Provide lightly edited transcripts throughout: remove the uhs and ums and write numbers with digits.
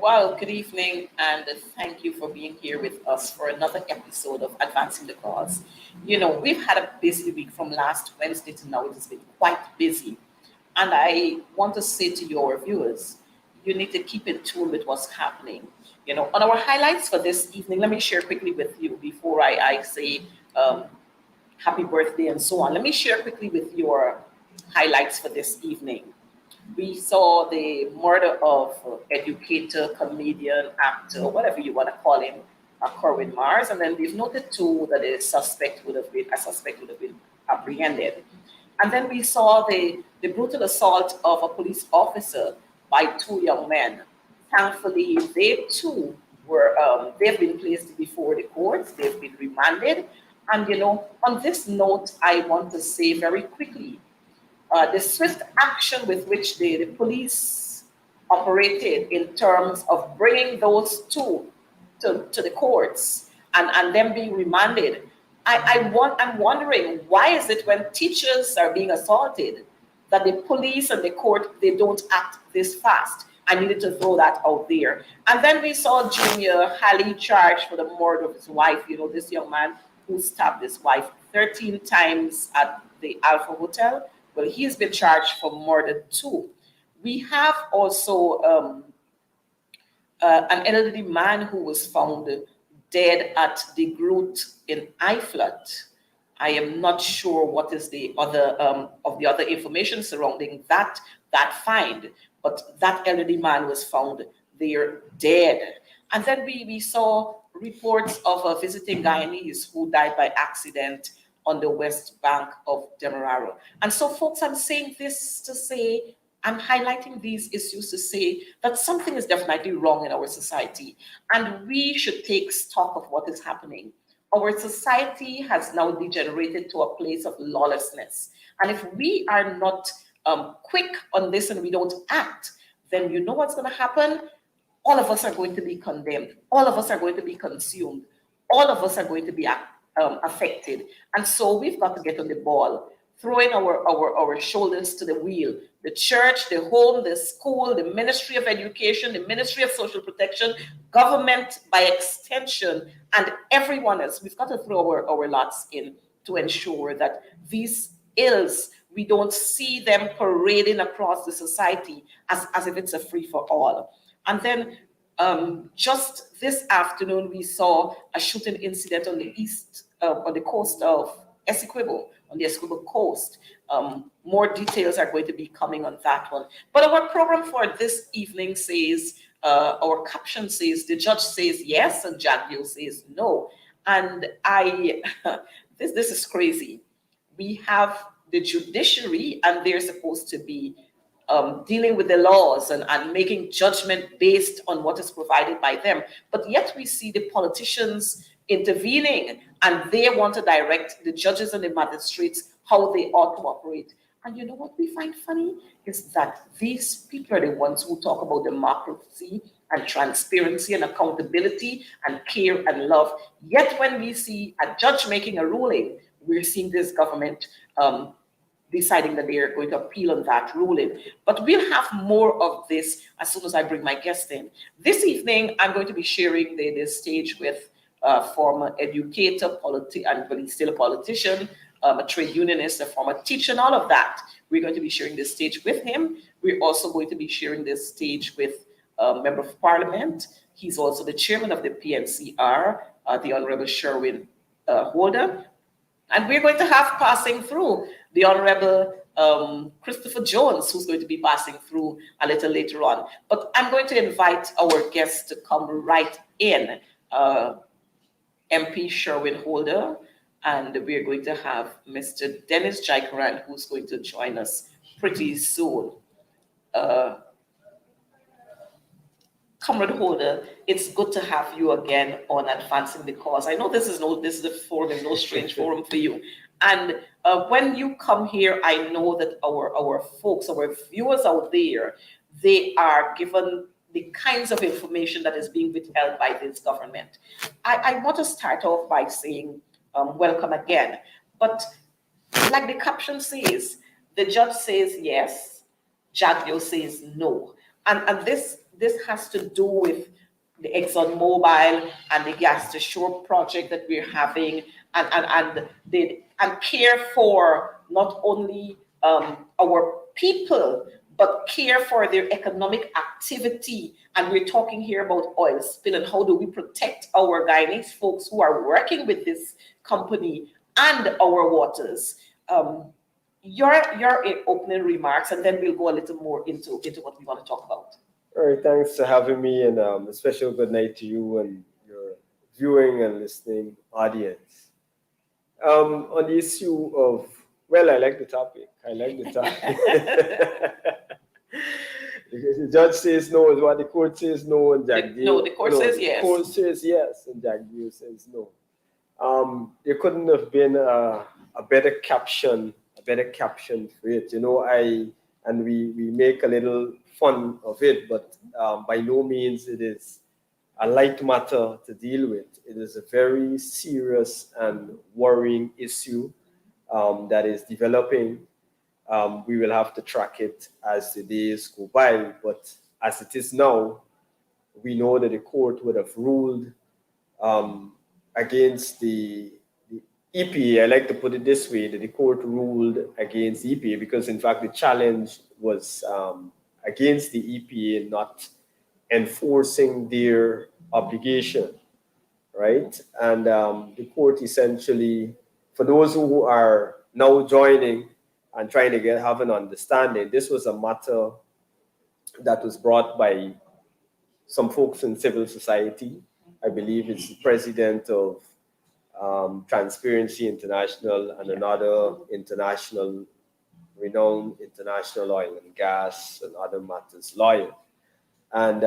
Well, good evening, and thank you for being here with us for another episode of Advancing the Cause. We've had a busy week from last Wednesday to now. It has been quite busy. And I want to say to your viewers, you need to keep in tune with what's happening. On our highlights for this evening, let me share quickly with you before I say um, happy birthday and so on. Let me share quickly with your highlights for this evening. We saw the murder of educator, comedian, actor, whatever you want to call him, Corwin Mars, and then we've noted too that a suspect would have been apprehended. And then we saw the brutal assault of a police officer by two young men. Thankfully, they too they've been placed before the courts, they've been remanded. And on this note, I want to say very quickly the swift action with which the police operated in terms of bringing those two to the courts and them being remanded. I'm wondering, why is it when teachers are being assaulted that the police and the court, they don't act this fast? I needed to throw that out there. And then we saw Junior Halley charged for the murder of his wife. This young man who stabbed his wife 13 times at the Alpha Hotel. Well, he's been charged for murder too. We have also an elderly man who was found dead at the Groot in Iflat. I am not sure what is the other of the other information surrounding that find, but that elderly man was found there dead. And then we saw reports of a visiting Guyanese who died by accident on the west bank of Demerara. And so, folks, I'm saying this to say, I'm highlighting these issues to say that something is definitely wrong in our society, and we should take stock of what is happening. Our society has now degenerated to a place of lawlessness. And if we are not quick on this and we don't act, then you know what's going to happen? All of us are going to be condemned. All of us are going to be consumed. All of us are going to be affected. And so we've got to get on the ball, throwing our shoulders to the wheel. The church, the home, the school, the Ministry of Education, the Ministry of Social Protection, government by extension, and everyone else. We've got to throw our lots in to ensure that these ills, we don't see them parading across the society as if it's a free-for-all. And then just this afternoon, we saw a shooting incident on the coast of Essequibo, on the Essequibo coast. More details are going to be coming on that one. But our program for this evening says, our caption says, the judge says yes and Jagdio says no. And this is crazy. We have the judiciary, and they're supposed to be dealing with the laws and making judgment based on what is provided by them. But yet we see the politicians intervening, and they want to direct the judges and the magistrates how they ought to operate. And you know what we find funny is that these people are the ones who talk about democracy and transparency and accountability and care and love. Yet when we see a judge making a ruling, we're seeing this government deciding that they are going to appeal on that ruling. But we'll have more of this as soon as I bring my guest in. This evening, I'm going to be sharing the stage with a former educator, and but he's still a politician, a trade unionist, a former teacher, and all of that. We're going to be sharing this stage with him. We're also going to be sharing this stage with a member of parliament. He's also the chairman of the PNCR, the Honorable Sherwin Holder. And we're going to have passing through the Honorable Christopher Jones, who's going to be passing through a little later on. But I'm going to invite our guests to come right in. MP Sherwin Holder, and we're going to have Mr. Dennis Jaikaran, who's going to join us pretty soon. Comrade Holder, it's good to have you again on Advancing the Cause. I know this is a forum, and no strange forum for you. And when you come here, I know that our folks, our viewers out there, they are given the kinds of information that is being withheld by this government. I want to start off by saying welcome again. But like the caption says, the judge says yes, Jagdio says no. And this this has to do with the ExxonMobil and the gas to shore project that we're having, and care for not only our people, but care for their economic activity. And we're talking here about oil spill and how do we protect our Guyanese folks who are working with this company and our waters. Your opening remarks, and then we'll go a little more into what we want to talk about. All right, thanks for having me, and a special good night to you and your viewing and listening audience. On the issue of, well, I like the topic. Because the judge says no is what the court says no, and Jack No, the court says yes. The court says yes, and Jack Deal says no. There couldn't have been a better caption for it. You know, we make a little fun of it, but by no means it is a light matter to deal with. It is a very serious and worrying issue that is developing. We will have to track it as the days go by, but as it is now, we know that the court would have ruled against the EPA. I like to put it this way, that the court ruled against the EPA because, in fact, the challenge was against the EPA not enforcing their obligation, right? And the court essentially, for those who are now joining and trying to have an understanding, this was a matter that was brought by some folks in civil society. I believe it's the president of Transparency International and another renowned international oil and gas and other matters lawyer. And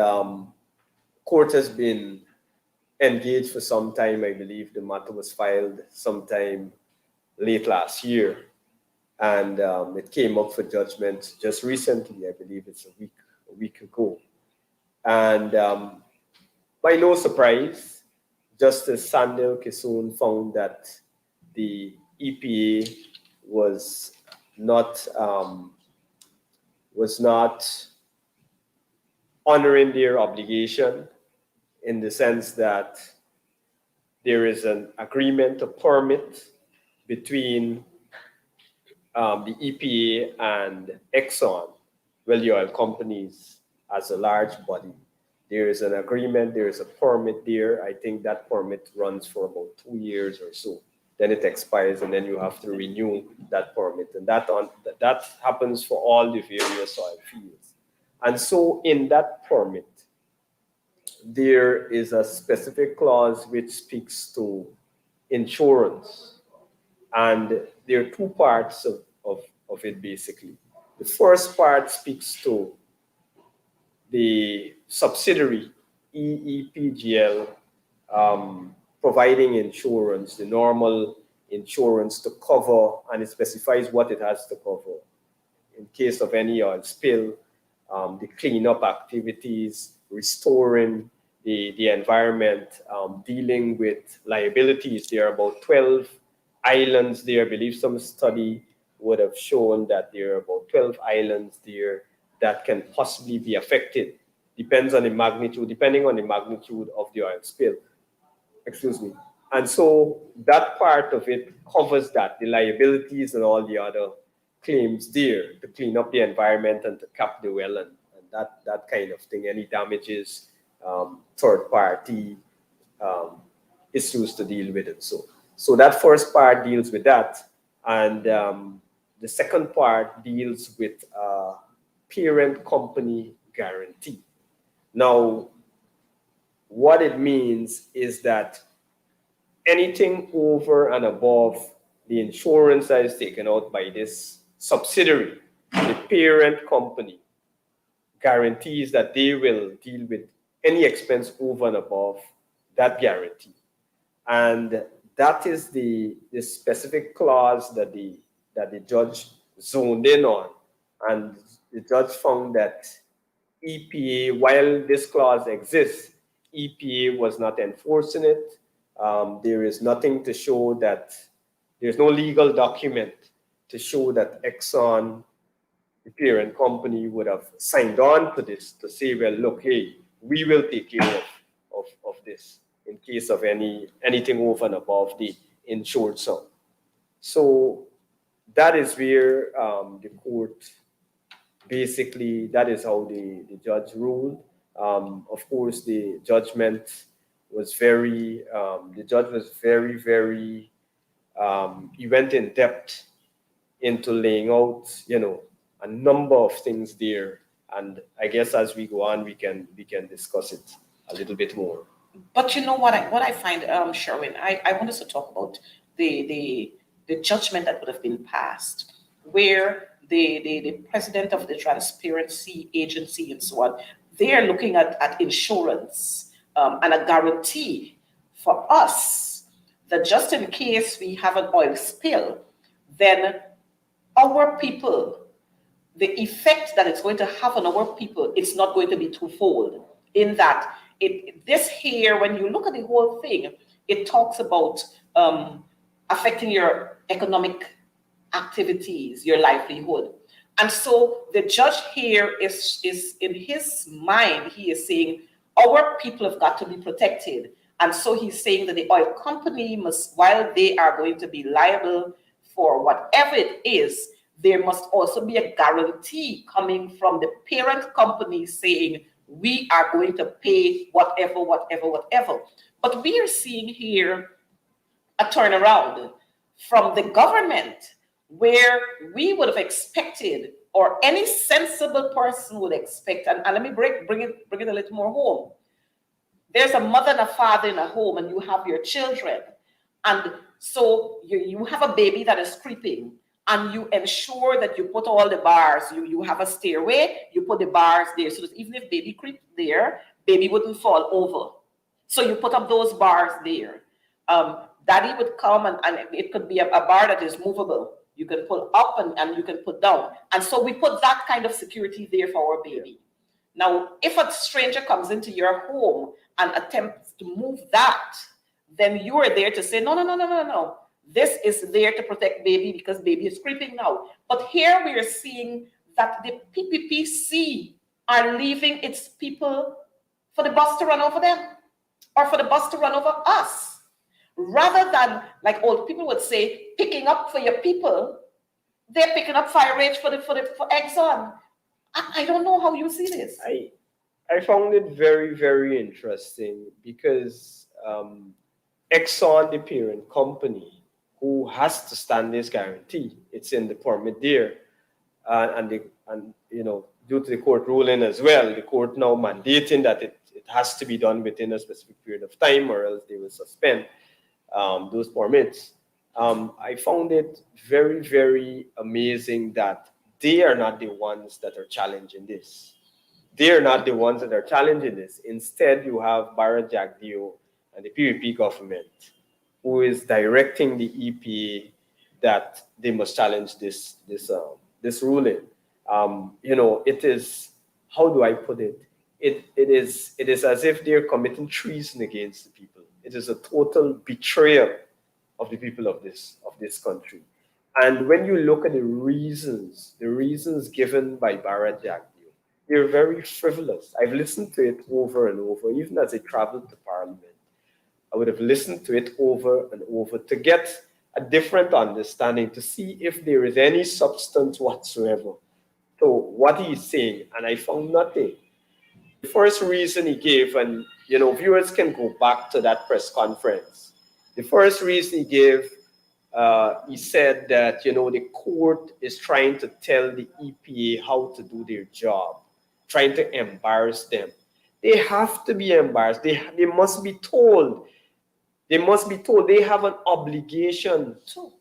court has been engaged for some time. I believe the matter was filed sometime late last year. And it came up for judgment just recently. I believe it's a week ago. And by no surprise, Justice Sandil Kissoon found that the EPA was not honoring their obligation, in the sense that there is an agreement, a permit between the EPA and Exxon, well, the oil companies as a large body. There is an agreement, there is a permit there. I think that permit runs for about 2 years or so. Then it expires, and then you have to renew that permit. And that happens for all the various oil fields. And so in that permit, there is a specific clause which speaks to insurance. And there are two parts of it, basically. The first part speaks to the subsidiary, EEPGL, providing insurance, the normal insurance to cover, and it specifies what it has to cover. In case of any oil spill, the cleanup activities, restoring the environment, dealing with liabilities. There are about 12 islands there. I believe some study would have shown that there are about 12 islands there that can possibly be affected. Depending on the magnitude of the oil spill. Excuse me. And so that part of it covers that, the liabilities and all the other claims there to clean up the environment and to cap the well and that kind of thing. Any damages, third party issues to deal with it. So that first part deals with that. And the second part deals with parent company guarantee. Now, what it means is that anything over and above the insurance that is taken out by this subsidiary, the parent company guarantees that they will deal with any expense over and above that guarantee. And that is the specific clause that the judge zoned in on. And the judge found that EPA, while this clause exists, EPA was not enforcing it. There is nothing to show that, there's no legal document to show that Exxon the parent company would have signed on to this to say, well, look, hey, we will take care of this in case of anything over and above the insured sum. So that is where the court basically, that is how the judge ruled. Of course, the judgment was the judge was very, he went in depth into laying out, a number of things there. And I guess as we go on, we can discuss it a little bit more. But you know what I find, Sherwin, I want us to talk about the judgment that would have been passed, where the president of the transparency agency and so on, they're looking at insurance and a guarantee for us that just in case we have an oil spill, then our people, the effect that it's going to have on our people, it's not going to be twofold. In that, this here, when you look at the whole thing, it talks about affecting your economic activities, your livelihood. And so the judge here is in his mind, he is saying, our people have got to be protected. And so he's saying that the oil company must, while they are going to be liable for whatever it is, there must also be a guarantee coming from the parent company saying, we are going to pay whatever. But we are seeing here a turnaround from the government, where we would have expected, or any sensible person would expect, and let me bring it a little more home. There's a mother and a father in a home, and you have your children. And so you have a baby that is creeping, and you ensure that you put all the bars. You have a stairway, you put the bars there, so that even if baby creeps there, baby wouldn't fall over. So you put up those bars there. Daddy would come, and it could be a bar that is movable. You can pull up and you can put down. And so we put that kind of security there for our baby. Now, if a stranger comes into your home and attempts to move that, then you are there to say, no. This is there to protect baby because baby is creeping now. But here we are seeing that the PPPC are leaving its people for the bus to run over them, or for the bus to run over us. Rather than, like old people would say, picking up for your people, they're picking up fire rage for Exxon. I don't know how you see this. I found it very, very interesting because Exxon, the parent company, who has to stand this guarantee, it's in the permit there, and due to the court ruling as well, the court now mandating that it has to be done within a specific period of time, or else they will suspend those permits. I found it very, very amazing that they are not the ones that are challenging this. They are not the ones that are challenging this. Instead, you have Barra Jagdeo and the PPP government, who is directing the EPA that they must challenge this ruling. It is, how do I put it? It is as if they're committing treason against the people. It is a total betrayal of the people of this country. And when you look at the reasons given by Barra Jagdeo, they're very frivolous. I've listened to it over and over, even as I traveled to Parliament. I would have listened to it over and over to get a different understanding, to see if there is any substance whatsoever to what he's saying. And I found nothing. The first reason he gave, and viewers can go back to that press conference. The first reason he gave, he said that the court is trying to tell the EPA how to do their job, trying to embarrass them. They have to be embarrassed. They must be told. They must be told they have an obligation to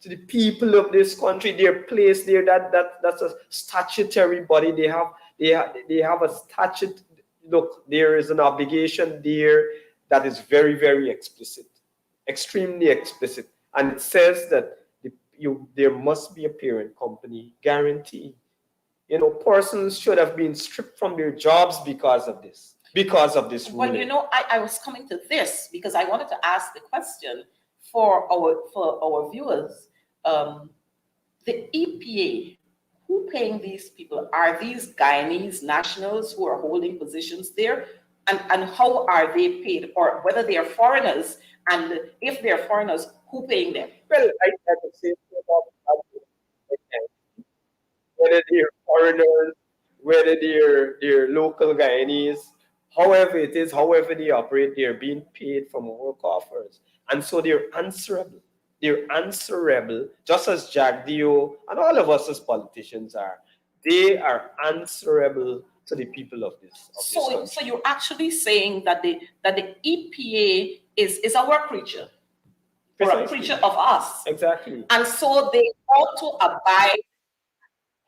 the people of this country. They're placed there. That's a statutory body. They have a statute. Look, there is an obligation there that is very, very explicit, extremely explicit, and it says that there must be a parent company guarantee. Persons should have been stripped from their jobs because of this ruling. Well, I was coming to this because I wanted to ask the question for our viewers. The EPA, who paying these people? Are these Guyanese nationals who are holding positions there? And how are they paid? Or whether they are foreigners, and if they're foreigners, who paying them? Well, I could say about whether they're foreigners, whether they're local Guyanese, however it is, however they operate, they're being paid from work offers. And so they're answerable. They're answerable, just as Jack Dio and all of us as politicians are. They are answerable to the people of this country. So you're actually saying that the EPA is a work creature, or a creature of us. Exactly. And so they ought to abide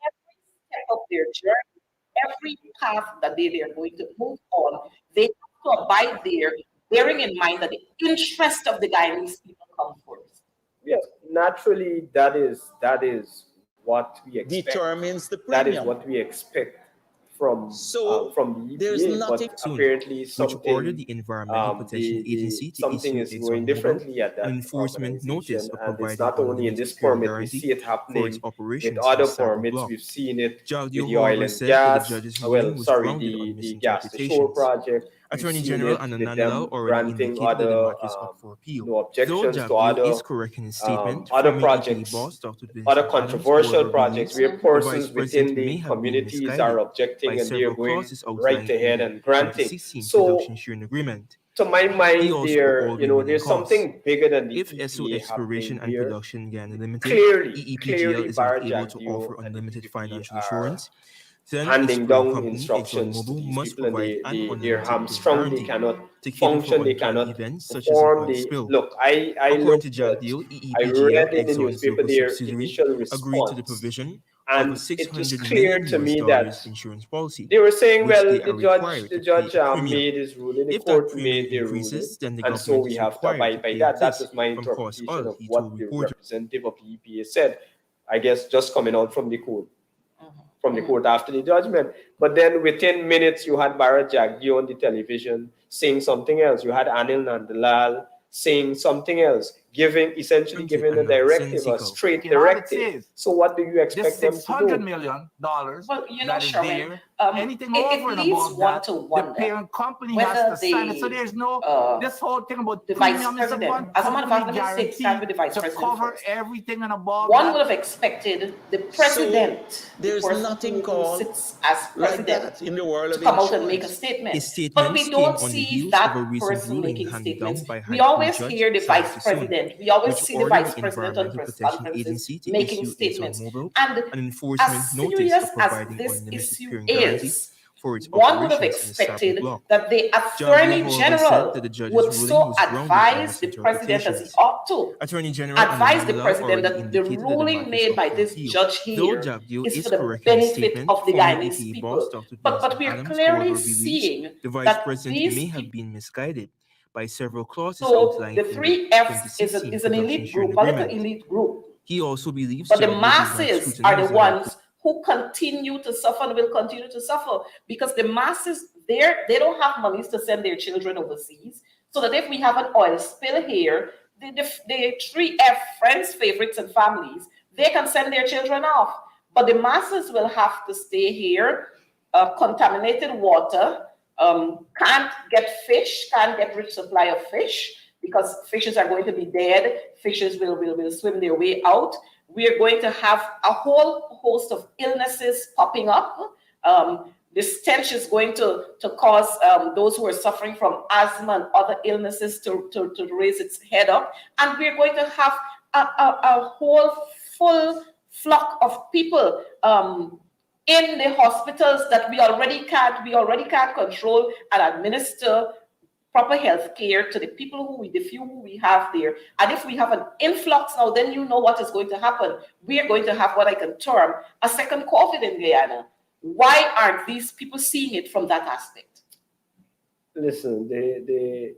every step of their journey, every path that they are going to move on. They have to abide there, bearing in mind that the interest of the Guyanese people come first. Yes, naturally, that is what we expect. Determines the That premium. is what we expect from the there's EPA, nothing but apparently which ordered something the Environmental Protection Agency to something issue is going differently at that an enforcement notice organization, of and it's providing not only in this security permit. We see it for happening its with operations other in Sable permits. Block. We've seen it with Jagdeo, the oil however, and said that gas. the judge's ruling was grounded on The gas to shore misinterpretations. project. We've Attorney seen General it Anna with Nanalal them already granting indicated that the other matter is up for appeal. no objections Though to Jagdeo other is correct in his statement, other former EPA projects, boss Dr. other Vincent controversial Adams, projects believes where the Vice persons President within may the have been communities misguided are by objecting and they're several going clauses right outlined in ahead the and granting. 2016 So, production sharing agreement. to my He mind, also there, recalled remaining there's costs. something bigger than the If SO EPA Exploration happening and here. Production Ghana Limited, Clearly, EEPGL, is not able to Jack offer Dio and unlimited EPA financial are assurance, then its handing parent down company, instructions to ExxonMobil, these must people, and provide an they're unlimited parent hamstrung. They guarantee cannot to cater for function. They unplanned cannot events such as an perform. oil spill. Look, I According to looked at, Jagdeo, I EEPGL, read in the Exxon's newspaper local their subsidiary, initial agreed to the response, provision of a and it was $600 clear million to me that insurance policy, they were saying, which well, they are the required to pay judge a premium. made his ruling, the If that court premium made their ruling, increases, then the and so government we is have to required to abide by pay that. That this was my from Cost interpretation Oil, of he what told the reporters. representative of the EPA said. I guess just coming out from the court. From the court after the judgment. But then within minutes, you had Bharat Jagdeo on the television saying something else. You had Anil Nandalal saying something else, essentially giving a directive, a straight directive. So what do you expect them to do? $600 million well, that is Sherman, there. Anything it over and leaves above one that, to the wonder parent company whether has to sign it. So there's no, this whole thing about the vice premium is a president. one As a matter of fact, company let me start with the vice guarantee to president cover first. everything and above One that. would have expected the president, there's the person nothing who called sits as like president, that in the world to of come out and make a insurance. statement. His But we statements don't came on the see heels that of a recent person ruling making handed statements. down by We High Court always Judge hear the Saad vice Sassoon, president. We always which see the ordered vice the president on Environmental press Protection conferences Agency to making issue statements. ExxonMobil And an enforcement as notice serious of as providing this unlimited issue parent guarantee is, for its one would have operations in the Sable expected Block. that the Jagdeo, Attorney however, General said that the judge's would ruling so was grounded on advise the president as he misinterpretations. ought to. Attorney General Advise the Anna Nanalal president already that the indicated that the ruling matter is made up by for this appeal. judge Though here Jagdeo is is for the correct in his benefit statement, of the former Guyanese EPA people. boss Dr. But Vincent we are Adams, clearly however, believes seeing the vice that president these may have people. been misguided by several clauses So outlined the in the three Fs 2016 is an production elite sharing group, but it's an agreement. elite group. He also believes But the Jagdeo did not masses are the scrutinize ones who continue to suffer and will continue to suffer, because the masses they don't have monies to send their children overseas. So that if we have an oil spill here, the three F, friends, favorites, and families, they can send their children off. But the masses will have to stay here, contaminated water, can't get fish, can't get rich supply of fish, because fishes are going to be dead. Fishes will swim their way out. We are going to have a whole host of illnesses popping up. The stench is going to cause those who are suffering from asthma and other illnesses to raise its head up. And we're going to have a whole full flock of people in the hospitals that we already can't control and administer proper health care to the people the few who we have there. And if we have an influx now, then you know what is going to happen. We are going to have what I can term a second COVID in Guyana. Why aren't these people seeing it from that aspect? Listen, the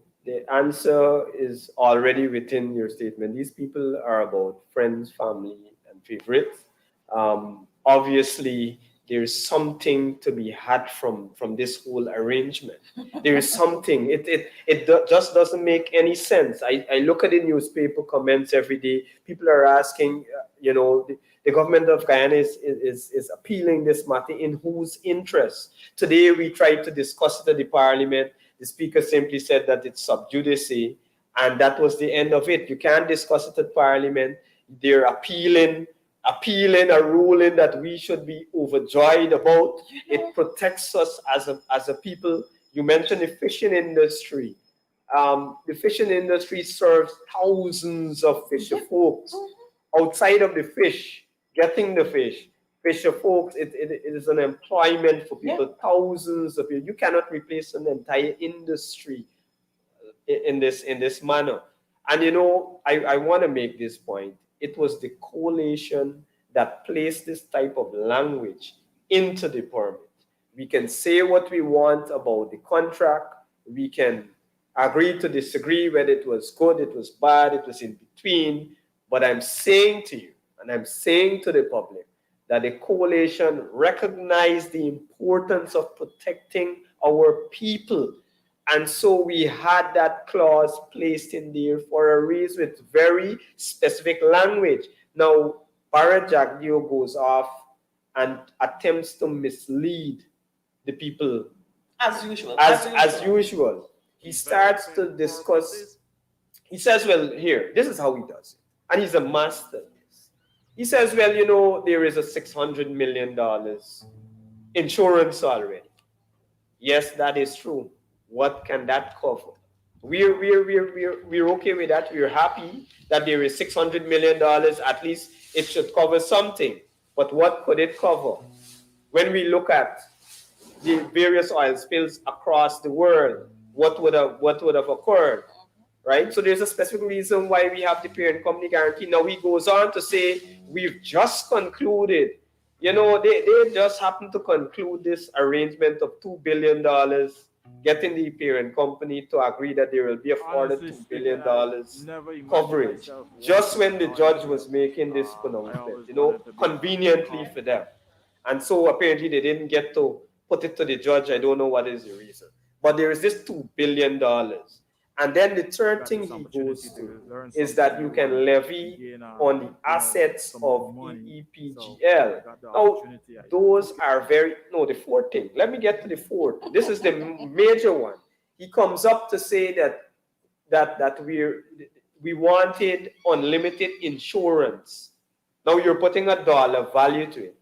answer is already within your statement. These people are about friends, family, and favorites. Obviously, there's something to be had from this whole arrangement. There is something. It just doesn't make any sense. I look at the newspaper comments every day. People are asking, The government of Guyana is appealing this matter in whose interest? Today we tried to discuss it at the parliament. The speaker simply said that it's sub judice, and that was the end of it. You can't discuss it at parliament. They're appealing a ruling that we should be overjoyed about. It protects us as a people. You mentioned the fishing industry. The fishing industry serves thousands of fisher folks. Outside of the fish, getting the fish, fisher folks, it is an employment for people, thousands of people. You cannot replace an entire industry in this manner. And you know, I want to make this point. It was the coalition that placed this type of language into the permit. We can say what we want about the contract. We can agree to disagree whether it was good, it was bad, it was in between. But I'm saying to you, and I'm saying to the public, that the coalition recognized the importance of protecting our people. And so we had that clause placed in there for a reason with very specific language. Now, Barajagdio goes off and attempts to mislead the people. As usual. As usual. He starts to discuss. He says, well, here, this is how he does it. And he's a master at this. He says, well, you know, there is a $600 million insurance already. Yes, that is true. What can that cover? We're okay with that. We're happy that there is $600 million. At least it should cover something. But what could it cover? When we look at the various oil spills across the world, what would have occurred? Right? So there's a specific reason why we have the parent company guarantee. Now he goes on to say, we've just concluded, you know, they just happened to conclude this arrangement of $2 billion, getting the parent company to agree that there will be a further $2 billion coverage, just when the judge was making this pronouncement, you know, conveniently for them. And so apparently they didn't get to put it to the judge. I don't know what is the reason. But there is this $2 billion. And then the third thing he goes to is that you can levy on the assets of EPGL. Now, those are the fourth thing. Let me get to the fourth. This is the major one. He comes up to say that we wanted unlimited insurance. Now you're putting a dollar value to it.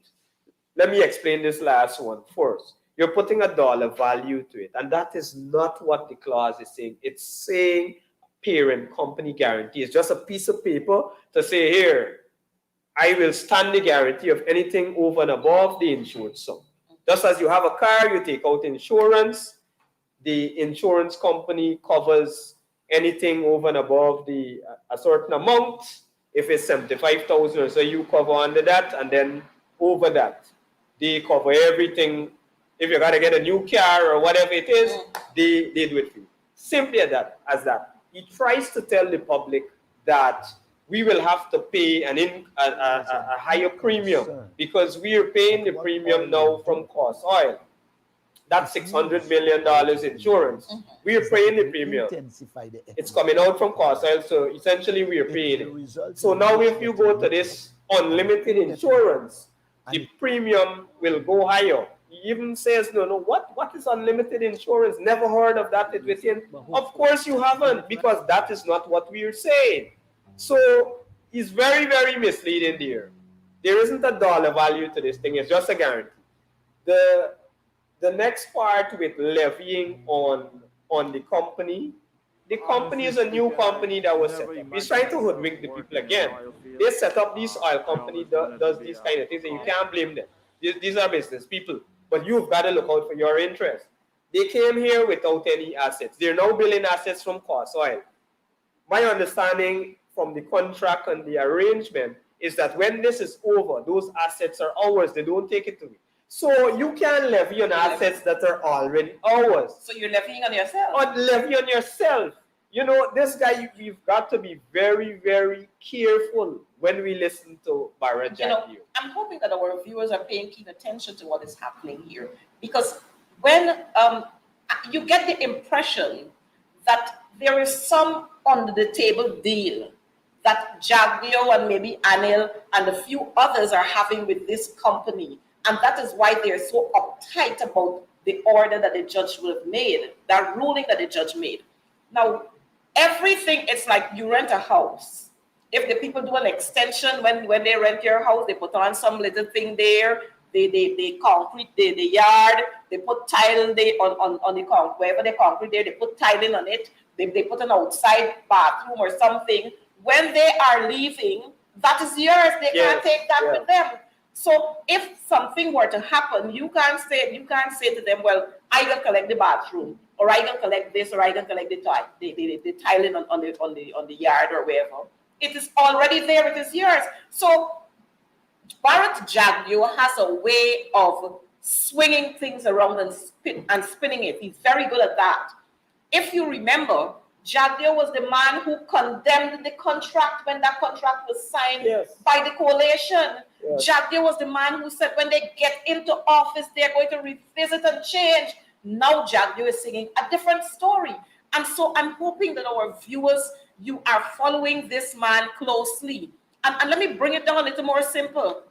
Let me explain this last one first. You're putting a dollar value to it, and that is not what the clause is saying. It's saying parent company guarantee. It's just a piece of paper to say, here, I will stand the guarantee of anything over and above the insured sum. Just as you have a car, you take out insurance, the insurance company covers anything over and above a certain amount. If it's 75,000 or so, you cover under that, and then over that, they cover everything. If you gotta get a new car or whatever it is, they do it for you. Simply as that. He tries to tell the public that we will have to pay a higher premium because we are paying the premium now from Cost Oil. That's $600 million insurance. We are paying the premium. It's coming out from Cost Oil, so essentially we are paying it. So now if you go to this unlimited insurance, the premium will go higher. He even says, no, what is unlimited insurance? Never heard of that within. Of course you haven't, because that is not what we are saying. So he's very, very misleading there. There isn't a dollar value to this thing. It's just a guarantee. The next part with levying on the company is a new company that was set up. He's trying to hoodwink the people again. They set up this oil company that does these kind of things, and you can't blame them. These are business people. But you've got to look out for your interest. They came here without any assets. They're now building assets from Cost Oil. My understanding from the contract and the arrangement is that when this is over, those assets are ours. They don't take it away. So you can levy on assets that are already ours. So you're levying on yourself? Or levy on yourself. You know, this guy, we've got to be very, very careful when we listen to Barajagdio. You know, I'm hoping that our viewers are paying keen attention to what is happening here. Because when you get the impression that there is some under the table deal that Jaglio and maybe Anil and a few others are having with this company. And that is why they're so uptight about the order that the judge will have made, that ruling that the judge made. Now, everything, it's like you rent a house. If the people do an extension, when they rent your house, they put on some little thing there, they concrete the yard, they put tile there on the concrete, wherever they concrete there, they put tiling on it, they put an outside bathroom or something. When they are leaving, that is yours. They can't take that with them. So if something were to happen, you can't say to them, well, I can collect the bathroom, or I can collect this, or I can collect the tiling on the yard or wherever. It is already there, it is yours. So Bharat Jaglio has a way of swinging things around and spinning it. He's very good at that. If you remember, Jaglio was the man who condemned the contract when that contract was signed by the coalition. Jaglio was the man who said when they get into office, they're going to revisit and change. Now Jaglio is singing a different story. And so I'm hoping that our viewers, you are following this man closely. And let me bring it down a little more simple.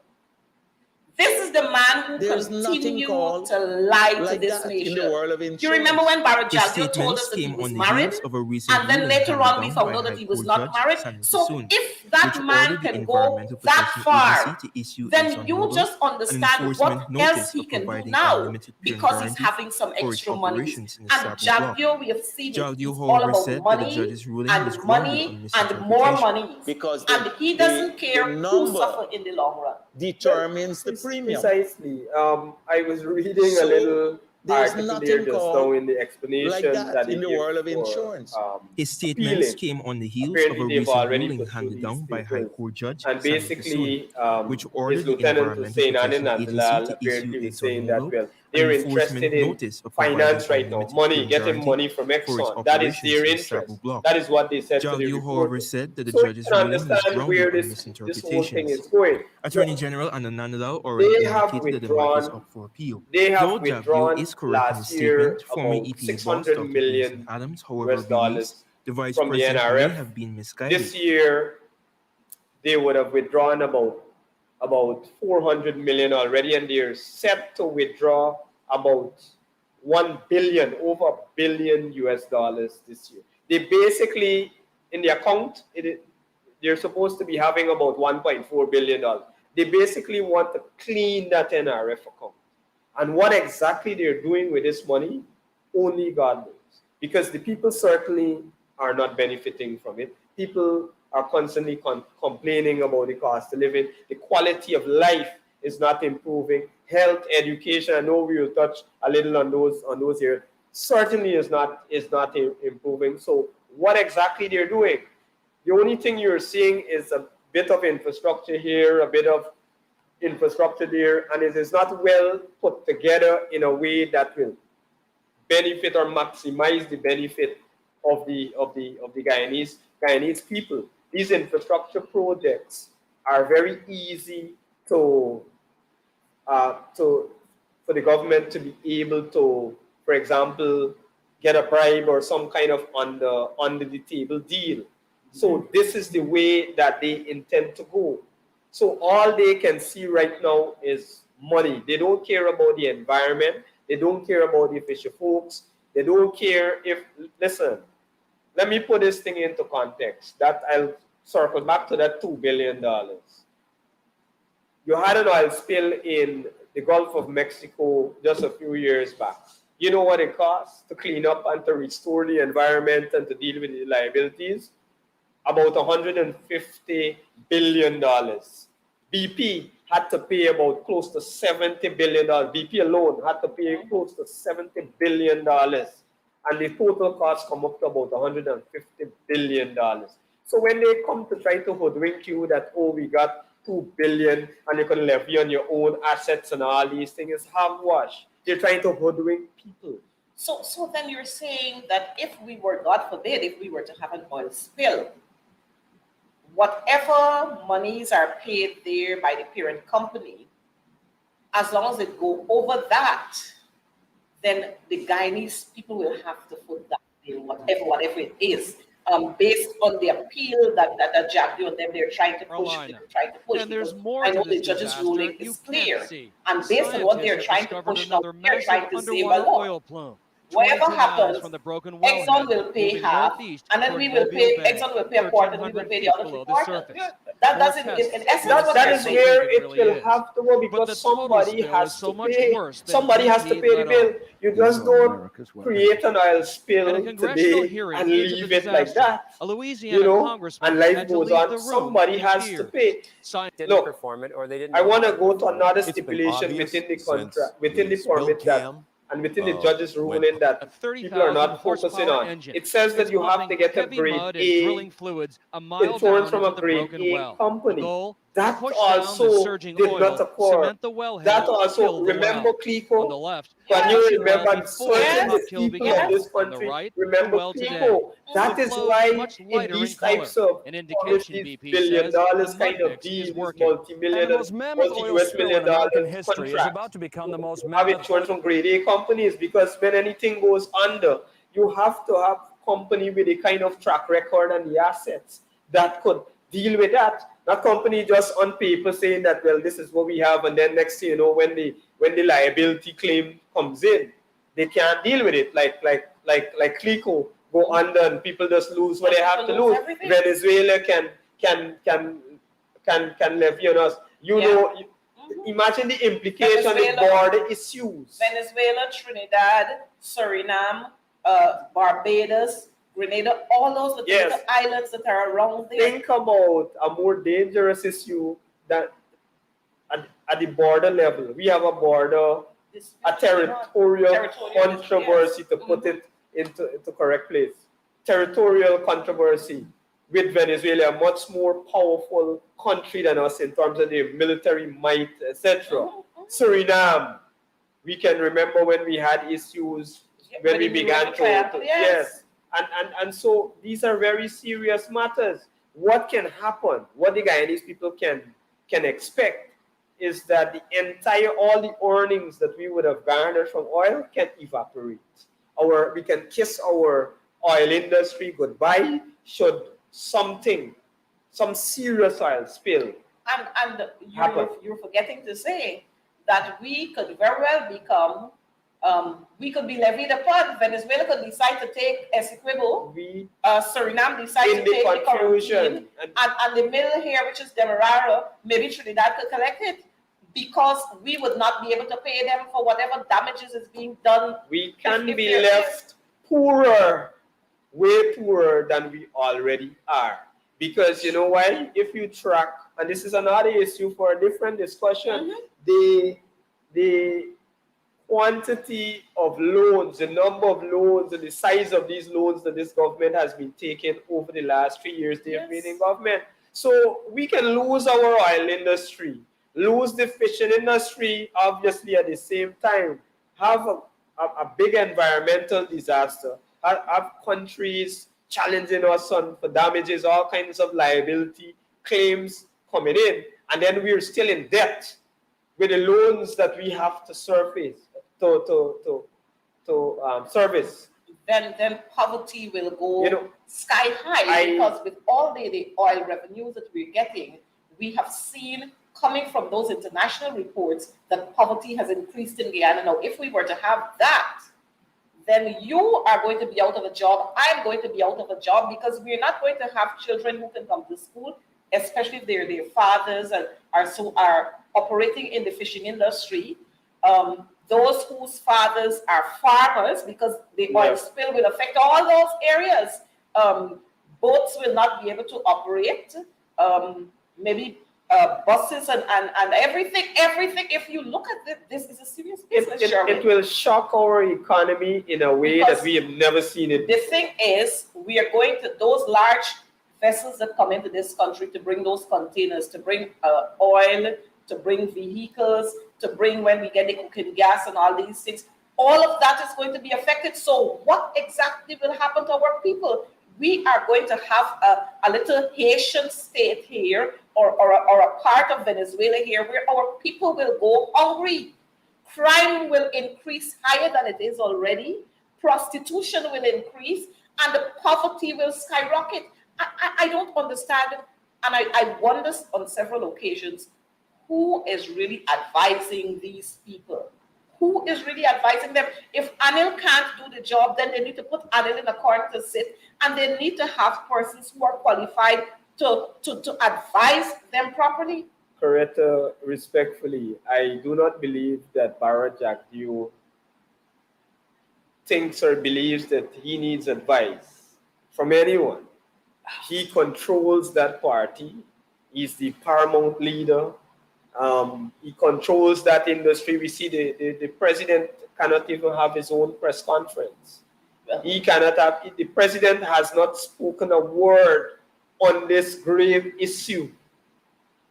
This is the man who continued to lie to this nation. You remember when Bharat Jaglio told us that he was married, and then later on we found out that he was not married? So if that man can go that far, then you just understand what else he can do now, because he's having some extra money. And Jaglio, we have seen it, it's all about money and more money. And he doesn't care who suffers in the long run. Determines the premium. Precisely. I was reading a little article there just now in the explanation like that he in the gave world of for, insurance. His statements came on the heels of a Apparently they've recent already ruling put through handed these down by High papers. Court Judge And Sani basically, Kasoon, which ordered his the Lieutenant Environmental Hussein Protection Anin Agency Andalal to apparently issue was a saying that, tornado well, they're and interested enforcement in notice of finance providing right now, unlimited money, pure getting guarantee money from for its Exxon. That is operations their in the Sabu interest. block. That is what they said to the Jaglio, however, reporter. said that the So you judge's can ruling was understand where grounded on this whole thing misinterpretations. is going. Attorney General Anandalal already They have indicated that the matter is withdrawn. up for appeal. They Though have Jaglio withdrawn is correct in his last year statement, former about EPA boss 600 Dr. million Vincent Adams, however, US dollars believes the vice from the president may NRF. have been misguided. This year, they would have withdrawn about 400 million already, and they're set to withdraw about 1 billion, over $1 billion US this year. They basically, in the account, they're supposed to be having about $1.4 billion. They basically want to clean that NRF account. And what exactly they're doing with this money, only God knows. Because the people certainly are not benefiting from it. People are constantly complaining about the cost of living. The quality of life is not improving. Health, education, I know we will touch a little on those here, certainly is not improving. So what exactly they're doing? The only thing you're seeing is a bit of infrastructure here, a bit of infrastructure there, and it is not well put together in a way that will benefit or maximize the benefit of the Guyanese people. These infrastructure projects are very easy for the government to be able to, for example, get a bribe or some kind of under the table deal. So this is the way that they intend to go. So all they can see right now is money. They don't care about the environment. They don't care about the fisher folks. They don't care if, listen, let me put this thing into context. That I'll circle back to that $2 billion. You had an oil spill in the Gulf of Mexico just a few years back. You know what it costs to clean up and to restore the environment and to deal with the liabilities? About $150 billion. BP had to pay about close to $70 billion. BP alone had to pay close to $70 billion. And the total cost come up to about $150 billion. So when they come to try to hoodwink you that, oh, we got $2 billion and you can levy on your own assets and all these things, it's hogwash. They're trying to hoodwink people. So then you're saying that if we were, God forbid, if we were to have an oil spill, whatever monies are paid there by the parent company, as long as it go over that, then the Guyanese people will have to foot that bill, whatever it is. based on the appeal that Jackie and them they're trying to push. And there's more I know to the this judge's disaster ruling you is can't clear, see. and based on what they're Scientists trying to have discovered push now, another they're massive trying to say, underwater well, oil look, plume. whatever 22 miles happens, from the broken Exxon wellhead, will pay moving half, northeast and then toward we will Mobile pay. Bay, Exxon will pay a quarter, and we will 1,300 pay the feet other below three the quarters. surface. That More doesn't. tests In essence, will what That they're is establish saying. how where big it it really will is. have to go But because the total somebody spill has is so to much pay. worse than Somebody has to BP pay the let bill. on. You just don't create an oil At a spill congressional today hearing and into leave the it like disaster, that. a You Louisiana know, congressman and life had to goes leave on. the room Somebody in has to tears. pay. Didn't Look, perform it or they didn't I know want how to to go to perform it. another It's been stipulation obvious within the since contract, within the spill permit that, cam and within the uh, judge's went ruling A that people are 30,000 not focusing horsepower on. engine. It says that It's you have pumping to get a heavy grade mud and A drilling fluids a mile insurance down from into a the grade broken A well. The company. goal? That Push down the also surging did oil, not occur. cement the wellhead, That also, fill the remember well. On the Clico? left, Can the you fishing well remember before certain the the kill people of began. this On the country right, the remember well today. Clico? That The is flow why much in lighter these in color. types of An publish indication, these BP billion says, dollars the kind mud of mix deals, is these working. And the multi-million, most mammoth oil multi-US spill million in American dollar history is contracts. about to become the most Have mammoth insurance from grade A companies because when anything goes under, you have to have company with a kind of track record and the assets that could deal with that. Not company just on paper saying that, well, this is what we have, and then next thing you know, when the liability claim comes in, they can't deal with it. Like Clico go under and people just lose what they have to lose. Everything. Venezuela can levy on us. You know, imagine the implication of border issues. Venezuela, Trinidad, Suriname, Barbados, Grenada, all those little islands that are around there. Think about a more dangerous issue that at the border level. We have a border, a territorial controversy, to put it into correct place. Territorial controversy with Venezuela, a much more powerful country than us in terms of their military might, etc. Suriname, we can remember when we had issues when we began to and so these are very serious matters. What can happen, what the Guyanese people can expect is that all the earnings that we would have garnered from oil can evaporate. We can kiss our oil industry goodbye should some serious oil spill. And you're forgetting to say that we could very well become, we could be levied upon. Venezuela could decide to take Essequibo. Suriname decide to take the Caribbean. And the middle here, which is Demerara, maybe Trinidad could collect it, because we would not be able to pay them for whatever damages is being done. We can be left poorer, way poorer than we already are. Because you know why? If you track, and this is another issue for a different discussion, the quantity of loans, the number of loans, and the size of these loans that this government has been taking over the last 3 years they have been in government. So we can lose our oil industry, lose the fishing industry, obviously at the same time, have a big environmental disaster, have countries challenging us for damages, all kinds of liability claims coming in, and then we're still in debt with the loans that we have to service. Then poverty will go sky high, because with all the oil revenues that we're getting, we have seen coming from those international reports that poverty has increased in Guyana. Now, if we were to have that, then you are going to be out of a job. I'm going to be out of a job, because we're not going to have children who can come to school, especially if their fathers are operating in the fishing industry. Those whose fathers are farmers, because the oil spill will affect all those areas. Boats will not be able to operate. Maybe buses and everything. If you look at it, this is a serious business. It will shock our economy in a way that we have never seen it. The thing is, we are going to those large vessels that come into this country to bring those containers, to bring oil, to bring vehicles, to bring when we get the cooking gas and all these things. All of that is going to be affected. So what exactly will happen to our people? We are going to have a little Haitian state here, or a part of Venezuela here, where our people will go hungry. Crime will increase higher than it is already. Prostitution will increase. and the poverty will skyrocket. I don't understand, and I wonder on several occasions, who is really advising these people? Who is really advising them? If Anil can't do the job, then they need to put Anil in a corner to sit, and they need to have persons who are qualified to advise them properly. Coretta, respectfully, I do not believe that Bharat Jagdeo thinks or believes that he needs advice from anyone. He controls that party. He's the paramount leader. He controls that industry. We see the president cannot even have his own press conference. He cannot have, the president has not spoken a word on this grave issue,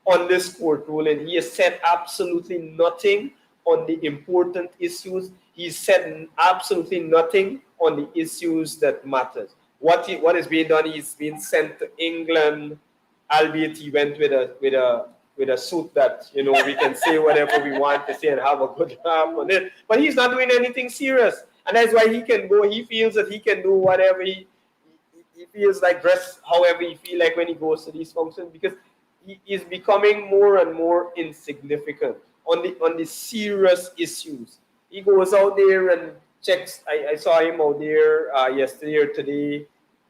on this court ruling. He has said absolutely nothing on the important issues. He said absolutely nothing on the issues that matters. What is being done, he's being sent to England, albeit he went with a suit that, you know, we can say whatever we want to say and have a good laugh on it. But he's not doing anything serious. And that's why he can go, he feels that he can do whatever he feels like, dress however he feels like when he goes to these functions, because he is becoming more and more insignificant on the serious issues. He goes out there and checks. I saw him out there yesterday or today,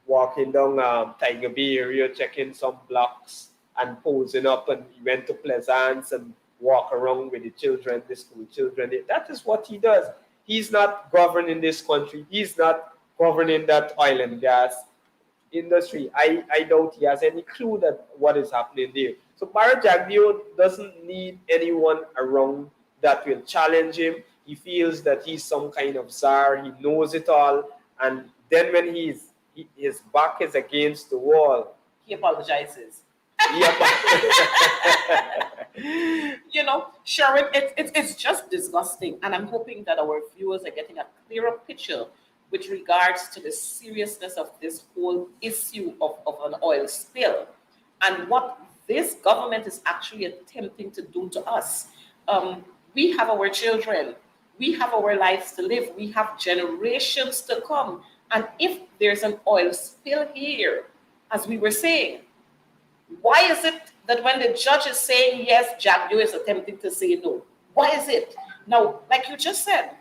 walking down Tiger Bay area, checking some blocks and posing up, and he went to Pleasance and walk around with the children, the school children. That is what he does. He's not governing this country. He's not governing that oil and gas industry. I doubt he has any clue that what is happening there. So Bharat Jagdeo doesn't need anyone around that will challenge him. He feels that he's some kind of czar. He knows it all. And then when his back is against the wall, he apologizes. You know, Sharon, it's just disgusting. And I'm hoping that our viewers are getting a clearer picture with regards to the seriousness of this whole issue of an oil spill and what this government is actually attempting to do to us. We have our children. We have our lives to live. We have generations to come. And if there's an oil spill here, as we were saying, why is it that when the judge is saying yes, Jagdeo is attempting to say no? Why is it? Now, like you just said,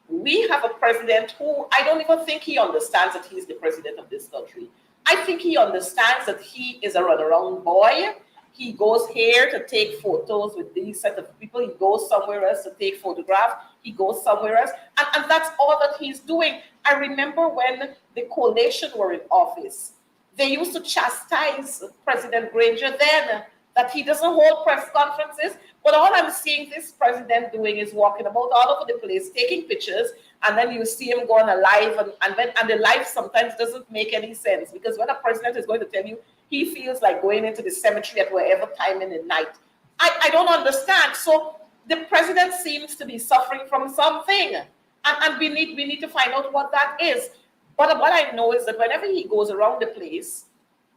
we have a president who I don't even think he understands that he's the president of this country. I think he understands that he is a runaround boy. He goes here to take photos with these set of people. He goes somewhere else to take photographs. He goes somewhere else. And that's all that he's doing. I remember when the coalition were in office, they used to chastise President Granger then that he doesn't hold press conferences. But all I'm seeing this president doing is walking about all over the place, taking pictures, and then you see him go on a live, and the live sometimes doesn't make any sense, because when a president is going to tell you he feels like going into the cemetery at whatever time in the night, I don't understand. So the president seems to be suffering from something, and we need to find out what that is. But what I know is that whenever he goes around the place,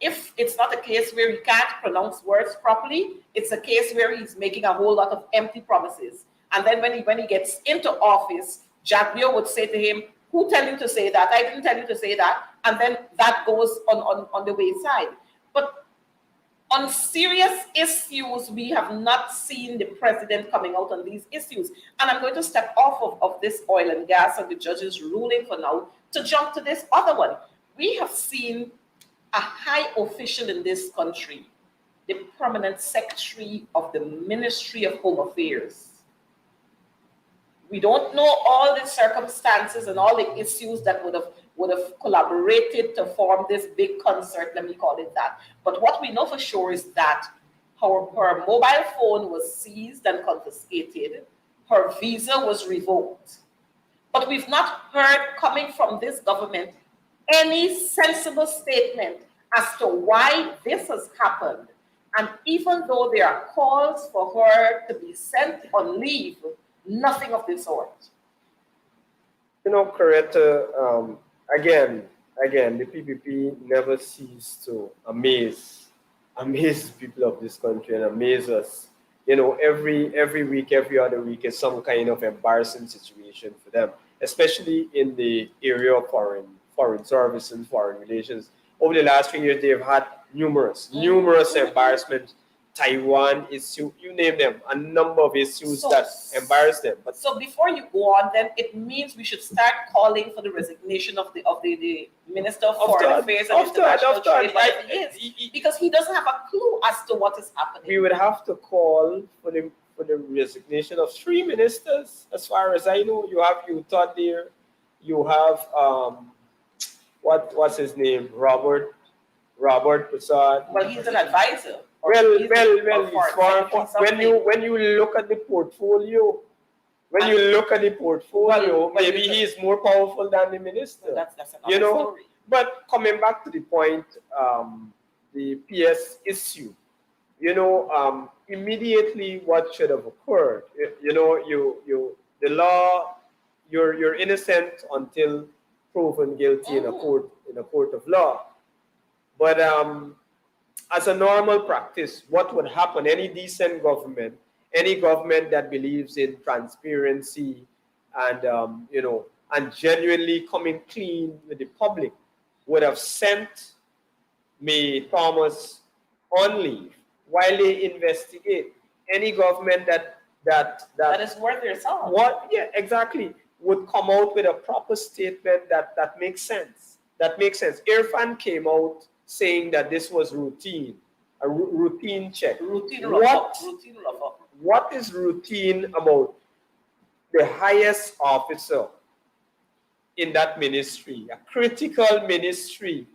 if it's not a case where he can't pronounce words properly, it's a case where he's making a whole lot of empty promises. And then when he gets into office, Jagdeo would say to him, who tell you to say that? I didn't tell you to say that. And then that goes on the wayside. But on serious issues, we have not seen the president coming out on these issues. And I'm going to step off of this oil and gas and the judge's ruling for now to jump to this other one. We have seen a high official in this country, the permanent secretary of the Ministry of Home Affairs. We don't know all the circumstances and all the issues that would have collaborated to form this big concert, let me call it that. But what we know for sure is that her mobile phone was seized and confiscated. Her visa was revoked. But we've not heard coming from this government any sensible statement as to why this has happened. And even though there are calls for her to be sent on leave, nothing of the sort. You know, Coretta, again, the PPP never cease to amaze people of this country and amaze us. You know, every week, every other week is some kind of embarrassing situation for them, especially in the area of foreign foreign service and foreign relations. Over the last 3 years, they've had numerous embarrassments. Taiwan issue, you name them, a number of issues that embarrass them. But so before you go on, then it means we should start calling for the resignation of the Minister of Foreign Affairs and International Trade, because he doesn't have a clue as to what is happening. We would have to call for the resignation of 3 ministers, as far as I know. You have Utah there, you have what's his name, Robert Prasad. Well, he's an advisor. When you look at the portfolio, maybe he is more powerful than the minister. That's another story. But coming back to the point, the PS issue, immediately what should have occurred, the law, you're innocent until proven guilty in a court of law. But as a normal practice, what would happen? Any decent government, any government that believes in transparency and and genuinely coming clean with the public, would have sent May Thomas on leave while they investigate. Any government that is worth their salt. Exactly, would come out with a proper statement that makes sense. Irfan came out saying that this was routine, a routine check. What is routine about the highest officer in that ministry, a critical ministry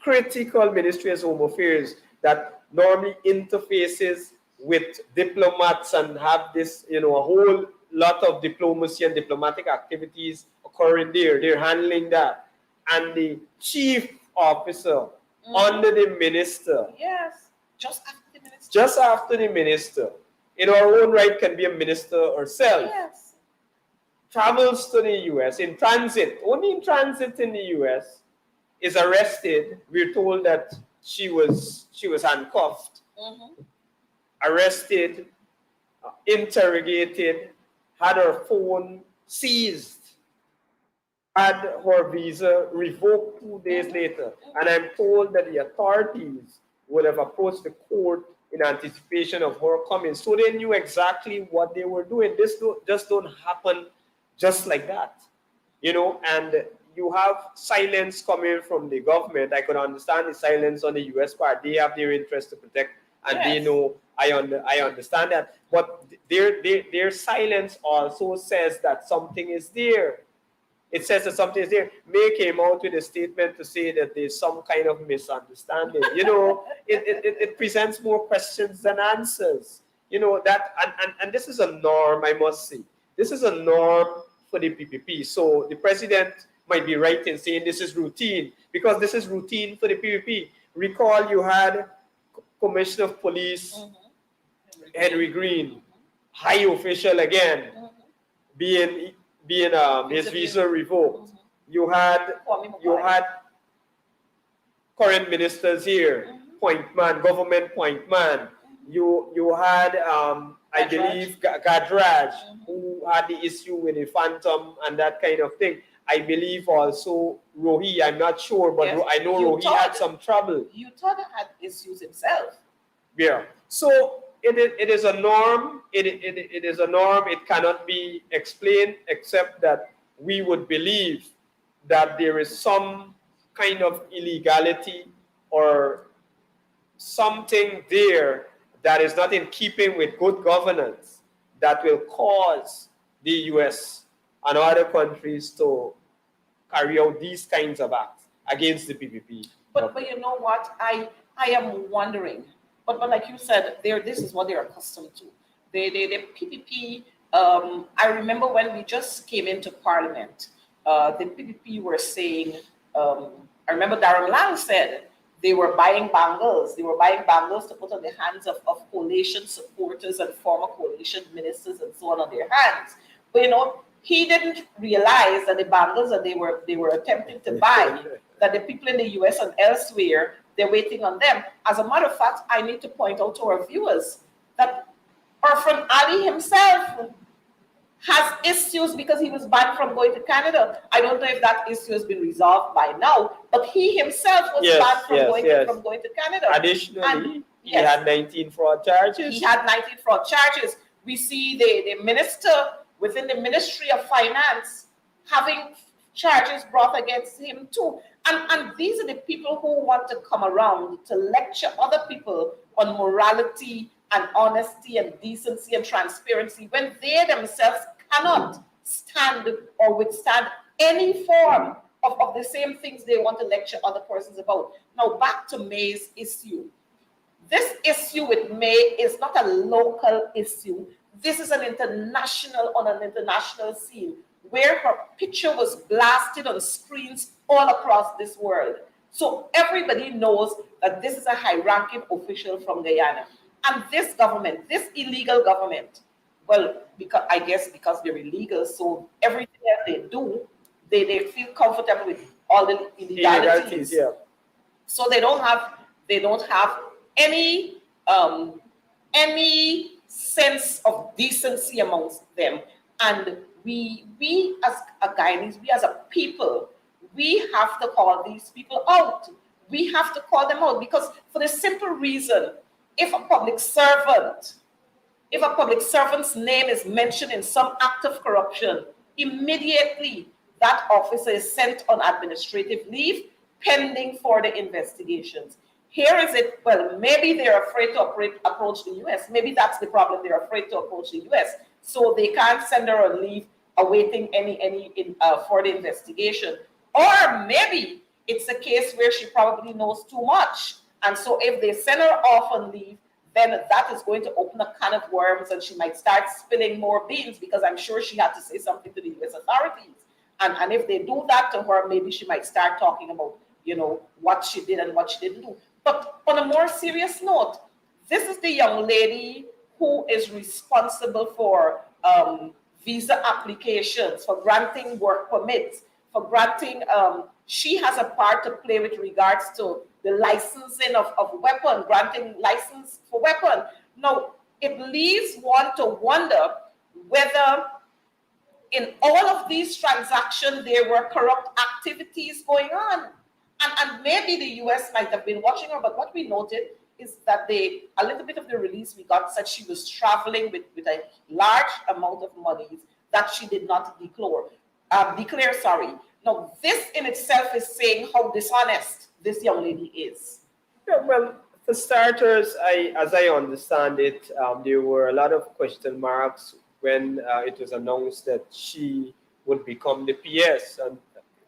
as Home Affairs, that normally interfaces with diplomats and have this, a whole lot of diplomacy and diplomatic activities occurring there. They're handling that. And the chief officer under the minister. Yes, just after the minister. Just after the minister. In our own right, can be a minister herself. Yes. Travels to the US in transit, only in transit in the US, is arrested. We're told that she was handcuffed, arrested, interrogated, had her phone seized, had her visa revoked 2 days later. And I'm told that the authorities would have approached the court in anticipation of her coming. So they knew exactly what they were doing. This just don't happen just like that. And you have silence coming from the government. I could understand the silence on the US part. They have their interest to protect, and they know, I understand that. But their silence also says that something is there. It says that something is there. May came out with a statement to say that there's some kind of misunderstanding. It presents more questions than answers. And this is a norm, I must say. This is a norm for the PPP. So the president might be right in saying this is routine, because this is routine for the PPP. Recall you had Commissioner of Police Henry Green, high official again, being his visa revoked. You had current ministers here, point man, government point man. You had I believe Gadraj, who had the issue with the phantom and that kind of thing. I believe also Rohi, I'm not sure, but I know Rohi had some trouble. Utah had issues himself. Yeah. So it is a norm. It is a norm. It cannot be explained except that we would believe that there is some kind of illegality or something there that is not in keeping with good governance that will cause the US and other countries to carry out these kinds of acts against the PPP. But you know what? I am wondering. But like you said, this is what they're accustomed to. The PPP. I remember when we just came into Parliament, the PPP were saying. I remember Darren Lang said they were buying bangles. They were buying bangles to put on the hands of coalition supporters and former coalition ministers and so on their hands. But he didn't realize that the bangles that they were attempting to buy, that the people in the US and elsewhere, they're waiting on them. As a matter of fact, I need to point out to our viewers that our friend Ali himself has issues because he was banned from going to Canada. I don't know if that issue has been resolved by now, but he himself was banned from going to Canada. Additionally, he had 19 fraud charges. He had 19 fraud charges. We see the minister within the Ministry of Finance having charges brought against him too. And these are the people who want to come around to lecture other people on morality and honesty and decency and transparency when they themselves cannot stand or withstand any form of the same things they want to lecture other persons about. Now back to May's issue. This issue with May is not a local issue. This is on an international scene where her picture was blasted on screens all across this world. So everybody knows that this is a high-ranking official from Guyana. And this government, this illegal government, well, because they're illegal, so everything that they do, they feel comfortable with all the illegalities. Yeah. So they don't have any sense of decency amongst them. And we as a Guyanese, we as a people, we have to call these people out. We have to call them out because for the simple reason, if a public servant's name is mentioned in some act of corruption, immediately that officer is sent on administrative leave pending for the investigations. Here is it, well, maybe they're afraid to approach the US. Maybe that's the problem. They're afraid to approach the US. So they can't send her on leave awaiting any further investigation. Or maybe it's a case where she probably knows too much. And so if they send her off on leave, then that is going to open a can of worms and she might start spilling more beans because I'm sure she had to say something to the US authorities. And if they do that to her, maybe she might start talking about, what she did and what she didn't do. But on a more serious note, this is the young lady who is responsible for visa applications, for granting work permits, for granting, she has a part to play with regards to the licensing of weapon, granting license for weapon. Now, it leaves one to wonder whether in all of these transactions there were corrupt activities going on. And maybe the US might have been watching her, but what we noted is that a little bit of the release we got said she was traveling with a large amount of monies that she did not declare. Now, this in itself is saying how dishonest this young lady is. Yeah, well, for starters, as I understand it, there were a lot of question marks when it was announced that she would become the PS, and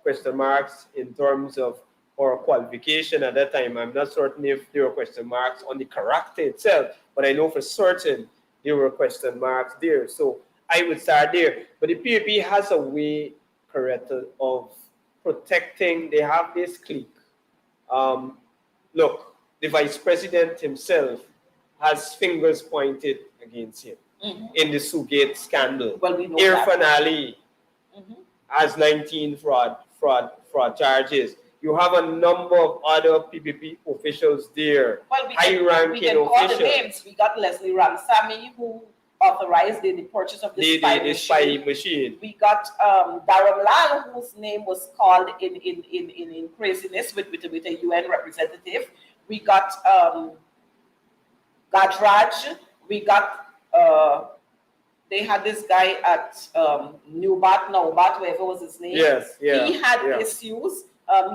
question marks in terms of her qualification at that time. I'm not certain if there were question marks on the character itself, but I know for certain there were question marks there. So I would start there. But the PAP has a way, Coretta, of protecting. They have this clique. Look, the vice president himself has fingers pointed against him in the Sugate scandal. Well, we know Irfan Ali has 19 fraud charges. You have a number of other PPP officials there, high-ranking officials. The names. We got Leslie Ramsamy, who authorized the purchase of the spy machine. We got Darren Lal, whose name was called in craziness with a UN representative. We got Gajraj. We got they had this guy at Naubat, whatever was his name. Yes, yeah. He had issues.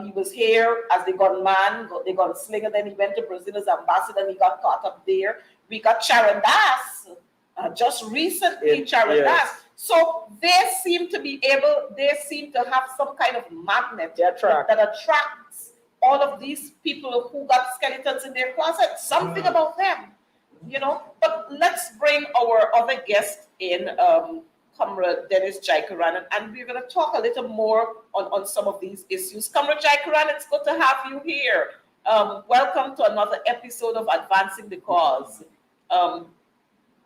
He was here as the gunman, the gunslinger. Then he went to Brazil as ambassador and he got caught up there. We got Charan Das, just recently, Charan Das. So they seem to have some kind of magnet that attracts all of these people who got skeletons in their closet. Something about them, But let's bring our other guest in, Comrade Dennis Jaikaran, and we're going to talk a little more on some of these issues. Comrade Jaikaran, it's good to have you here. Welcome to another episode of Advancing the Cause.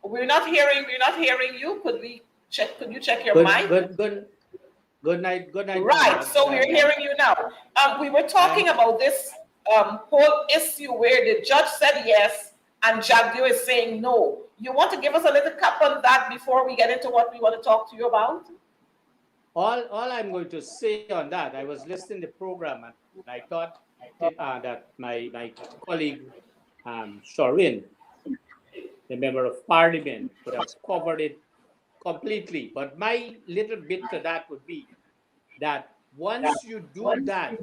We're not hearing you. Could you check your mic? Good night. Right, so we're hearing you now. We were talking about this whole issue where the judge said yes and Jagdio is saying no. You want to give us a little cap on that before we get into what we want to talk to you about? All I'm going to say on that, I was listening to the program and I thought that my colleague, Shorin, the member of parliament, could have covered it completely. But my little bit to that would be that once you do that,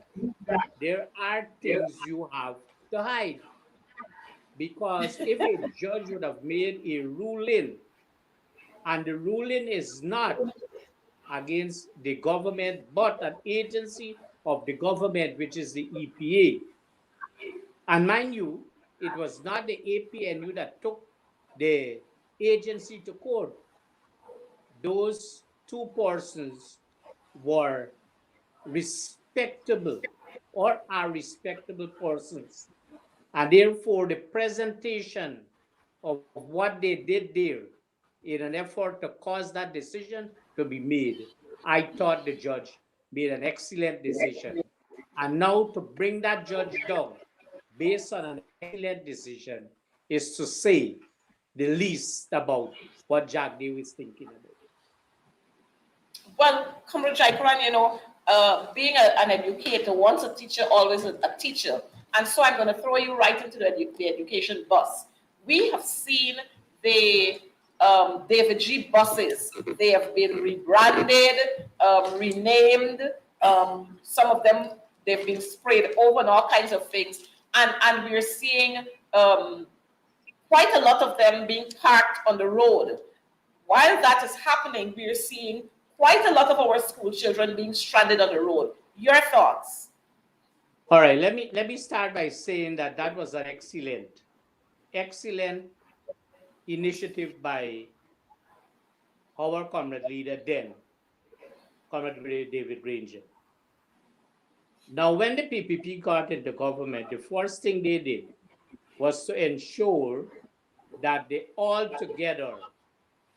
there are things you have to hide. Because if a judge would have made a ruling, and the ruling is not against the government, but an agency of the government, which is the EPA. And mind you, it was not the APNU that took the agency to court. Those two persons were respectable or are respectable persons. And therefore, the presentation of what they did there in an effort to cause that decision to be made, I thought the judge made an excellent decision. And now to bring that judge down based on an excellent decision is to say the least about what Jack Day was thinking about. Well, Comrade Jaikaran, you know, being an educator, once a teacher, always a teacher. And so I'm going to throw you right into the education bus. We have seen the David G buses. They have been rebranded, renamed. Some of them, they've been sprayed over and all kinds of things. And we're seeing quite a lot of them being parked on the road. While that is happening, we're seeing quite a lot of our school children being stranded on the road. Your thoughts? All right, let me start by saying that that was an excellent initiative by our comrade leader then, Comrade David Granger. Now, when the PPP got into government, the first thing they did was to ensure that they all together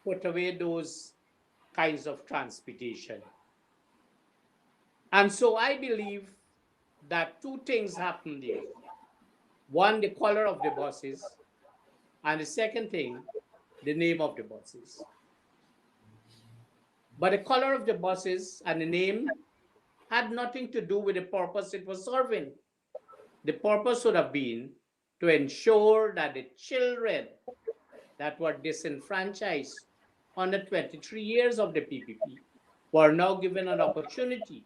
put away those kinds of transportation. And so I believe that two things happened there. One, the color of the buses, and the second thing, the name of the buses. But the color of the buses and the name had nothing to do with the purpose it was serving. The purpose would have been to ensure that the children that were disenfranchised under 23 years of the PPP were now given an opportunity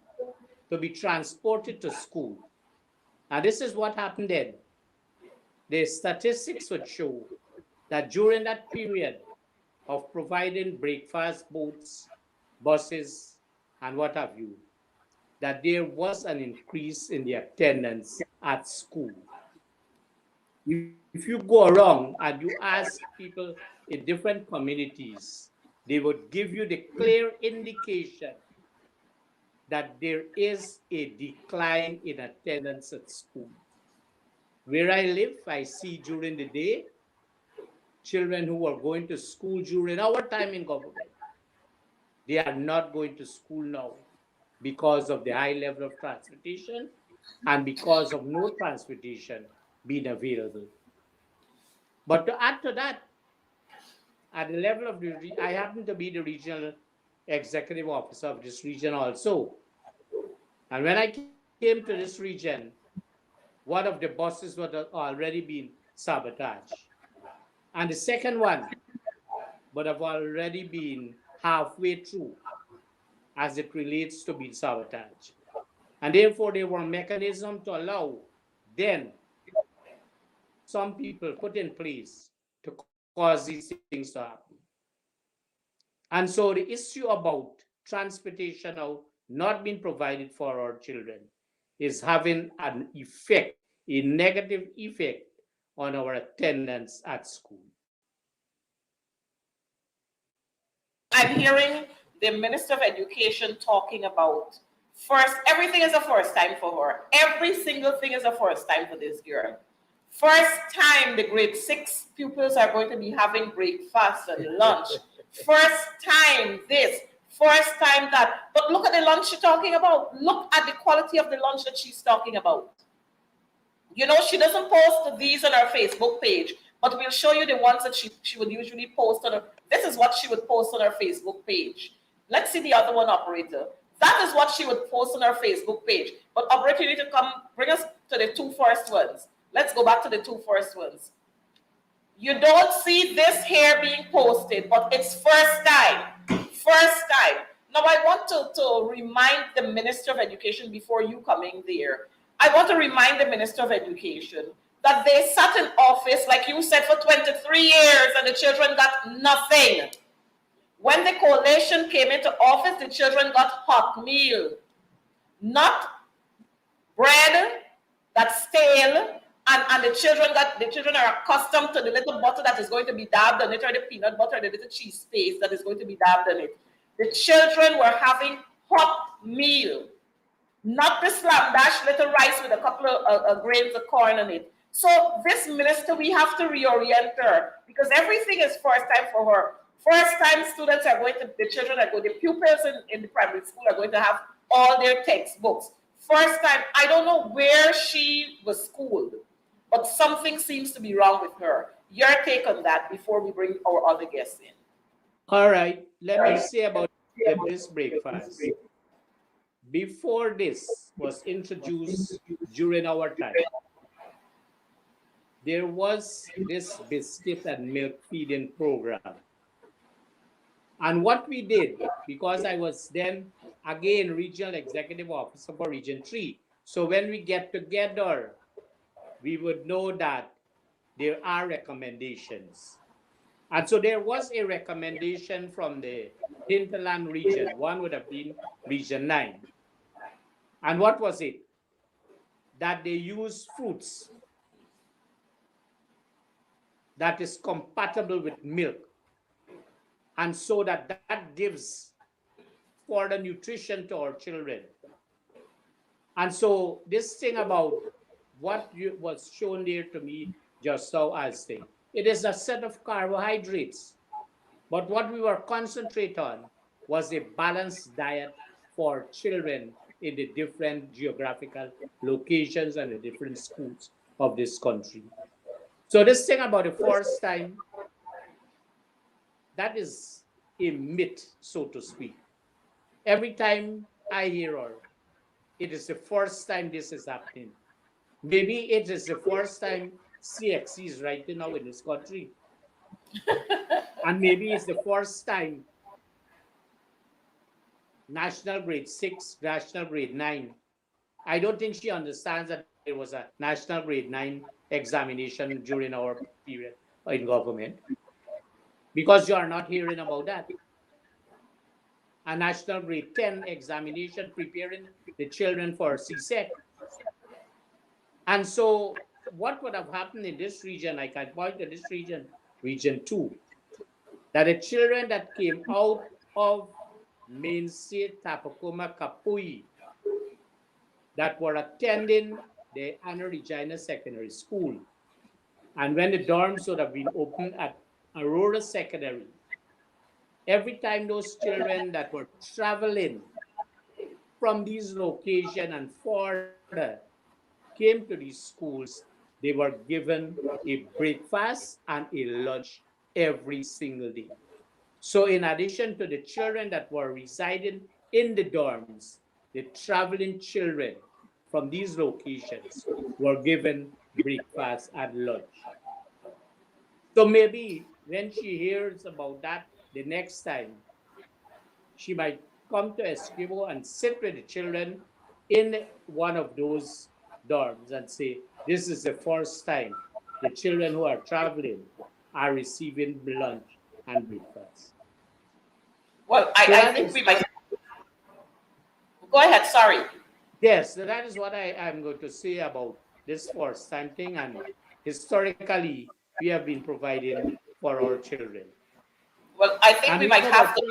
to be transported to school. And this is what happened then. The statistics would show that during that period of providing breakfast, boats, buses, and what have you, that there was an increase in the attendance at school. If you go around and you ask people in different communities, they would give you the clear indication that there is a decline in attendance at school. Where I live, I see during the day, children who are going to school during our time in government, they are not going to school now because of the high level of transportation and because of no transportation being available. But to add to that, at the level of the, I happen to be the regional executive officer of this region also. And when I came to this region, one of the buses was already been sabotaged. And the second one would have already been halfway through as it relates to being sabotaged. And therefore, there were mechanisms to allow then some people put in place to cause these things to happen. And so the issue about transportation now not being provided for our children is having an effect, a negative effect on our attendance at school. I'm hearing the Minister of Education talking about first, everything is a first time for her. Every single thing is a first time for this girl. First time the grade 6 pupils are going to be having breakfast and lunch. First time this, first time that. But look at the lunch she's talking about. Look at the quality of the lunch that she's talking about. You know, she doesn't post these on her Facebook page, but we'll show you the ones that she would usually post on her. This is what she would post on her Facebook page. Let's see the other one, operator. That is what she would post on her Facebook page. But operator, you need to come bring us to the two first ones. Let's go back to the two first ones. You don't see this here being posted, but it's first time. First time. Now, I want to remind the Minister of Education before you come in there. I want to remind the Minister of Education that they sat in office, like you said, for 23 years and the children got nothing. When the coalition came into office, the children got hot meal, not bread that's stale, and the children are accustomed to the little butter that is going to be dabbed on it, or the peanut butter, the little cheese paste that is going to be dabbed on it. The children were having hot meal, not the slam dash little rice with a couple of grains of corn on it. So this minister, we have to reorient her, because everything is first time for her. First time students are going to, the children are going, the pupils in the primary school are going to have all their textbooks. First time, I don't know where she was schooled, but something seems to be wrong with her. Your take on that before we bring our other guests in. All right, let me say about this breakfast. Before this was introduced during our time, there was this biscuit and milk feeding program. And what we did, because I was then, again, regional executive officer for Region 3. So when we get together, we would know that there are recommendations. And so there was a recommendation from the hinterland region. One would have been Region 9. And what was it? That they use fruits that is compatible with milk. And so that gives further nutrition to our children. And so this thing about what was shown there to me just now as thing, it is a set of carbohydrates. But what we were concentrating on was a balanced diet for children in the different geographical locations and the different schools of this country. So this thing about the first time, that is a myth, so to speak. Every time I hear her, it is the first time this is happening. Maybe it is the first time CXC is right now in this country. And maybe it's the first time National Grade 6, National Grade 9. I don't think she understands that there was a National Grade 9 examination during our period in government, because you are not hearing about that. A National Grade 10 examination preparing the children for CSEC. And so what would have happened in this region, I can point to this region, Region 2, that the children that came out of Mainstate, Tapakoma, Kapui, that were attending the Anna Regina Secondary School, and when the dorms would have been opened at Aurora Secondary, every time those children that were traveling from these locations and further came to these schools, they were given a breakfast and a lunch every single day. So in addition to the children that were residing in the dorms, the traveling children from these locations were given breakfast and lunch. So maybe when she hears about that the next time, she might come to Esquivo and sit with the children in one of those dorms and say, this is the first time the children who are traveling are receiving lunch and breakfast. Well, I think we might. Go ahead, sorry. Yes, that is what I'm going to say about this first time thing. And historically, we have been providing for our children. Well, I think we might have to.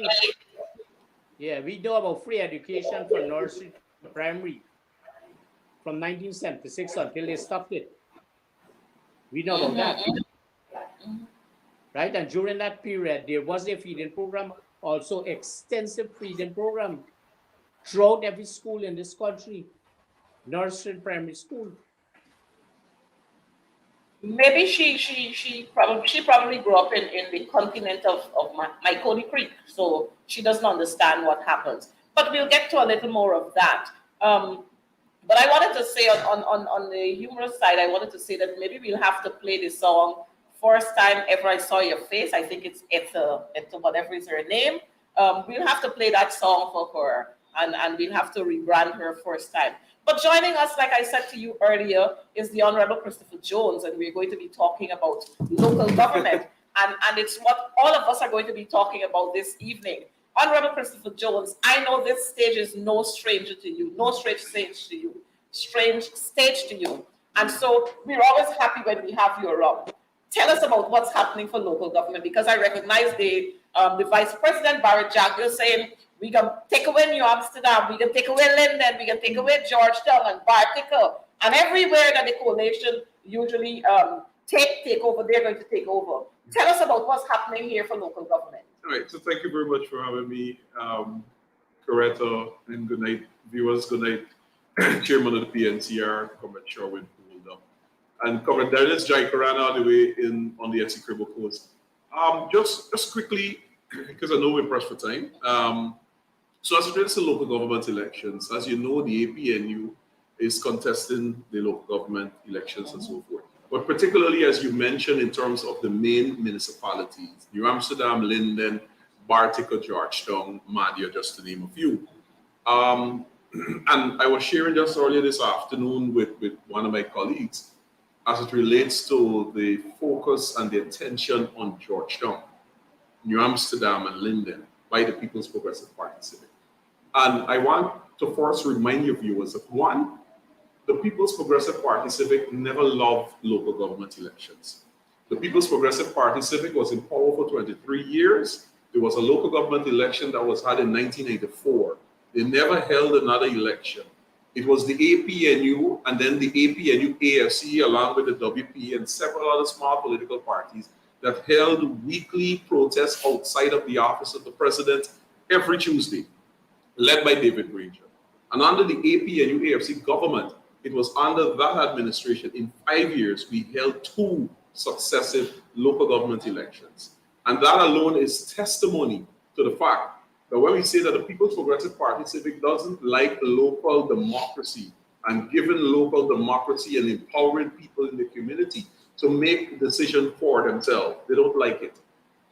Yeah, we know about free education from nursery to primary from 1976 until they stopped it. We know about that. Right? And during that period, there was a feeding program, also extensive feeding program throughout every school in this country, nursery and primary school. Maybe she probably grew up in the continent of Myconi Creek, so she doesn't understand what happens. But we'll get to a little more of that. But I wanted to say on the humorous side, I wanted to say that maybe we'll have to play the song First Time Ever I Saw Your Face. I think it's whatever is her name. We'll have to play that song for her, and we'll have to rebrand her First Time. But joining us, like I said to you earlier, is the Honorable Christopher Jones, and we're going to be talking about local government. And it's what all of us are going to be talking about this evening. Honorable Christopher Jones, I know this stage is no stranger to you, no strange stage to you. And so we're always happy when we have you around. Tell us about what's happening for local government, because I recognize the Vice President, Barrett Jagger, saying, we can take away New Amsterdam, we can take away Linden, we can take away Georgetown and Bartica, and everywhere that the coalition usually take over, they're going to take over. Tell us about what's happening here for local government. All right, so thank you very much for having me, Coretta, and good night, viewers. Good night, Chairman of the PNCR, Comrade Sherwin, who will up. And Comrade Dennis Jai Karana all the way on the SC Cribble Coast. Just quickly, because I know we're pressed for time. So as it relates to local government elections, as you know, the APNU is contesting the local government elections and so forth. But particularly, as you mentioned, in terms of the main municipalities, New Amsterdam, Linden, Bartica, Georgetown, Madia, just to name a few. And I was sharing just earlier this afternoon with one of my colleagues as it relates to the focus and the attention on Georgetown, New Amsterdam, and Linden by the People's Progressive Party Civic. And I want to first remind your viewers of one, the People's Progressive Party Civic never loved local government elections. The People's Progressive Party Civic was in power for 23 years. There was a local government election that was had in 1984. They never held another election. It was the APNU and then the APNU AFC along with the WP and several other small political parties that held weekly protests outside of the office of the president every Tuesday, led by David Granger. And under the APNU AFC government, it was under that administration, in 5 years, we held 2 successive local government elections. And that alone is testimony to the fact that when we say that the People's Progressive Party Civic doesn't like local democracy and giving local democracy and empowering people in the community to make decisions for themselves, they don't like it.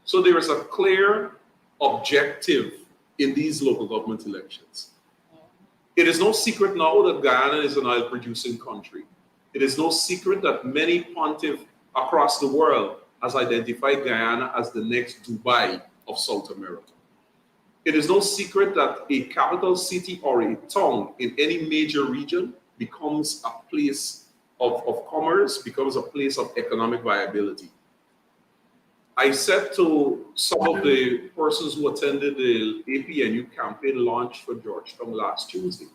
So there is a clear objective in these local government elections. It is no secret now that Guyana is an oil-producing country. It is no secret that many pontiffs across the world has identified Guyana as the next Dubai of South America. It is no secret that a capital city or a town in any major region becomes a place of commerce, becomes a place of economic viability. I said to some of the persons who attended the APNU campaign launch for Georgetown last Tuesday,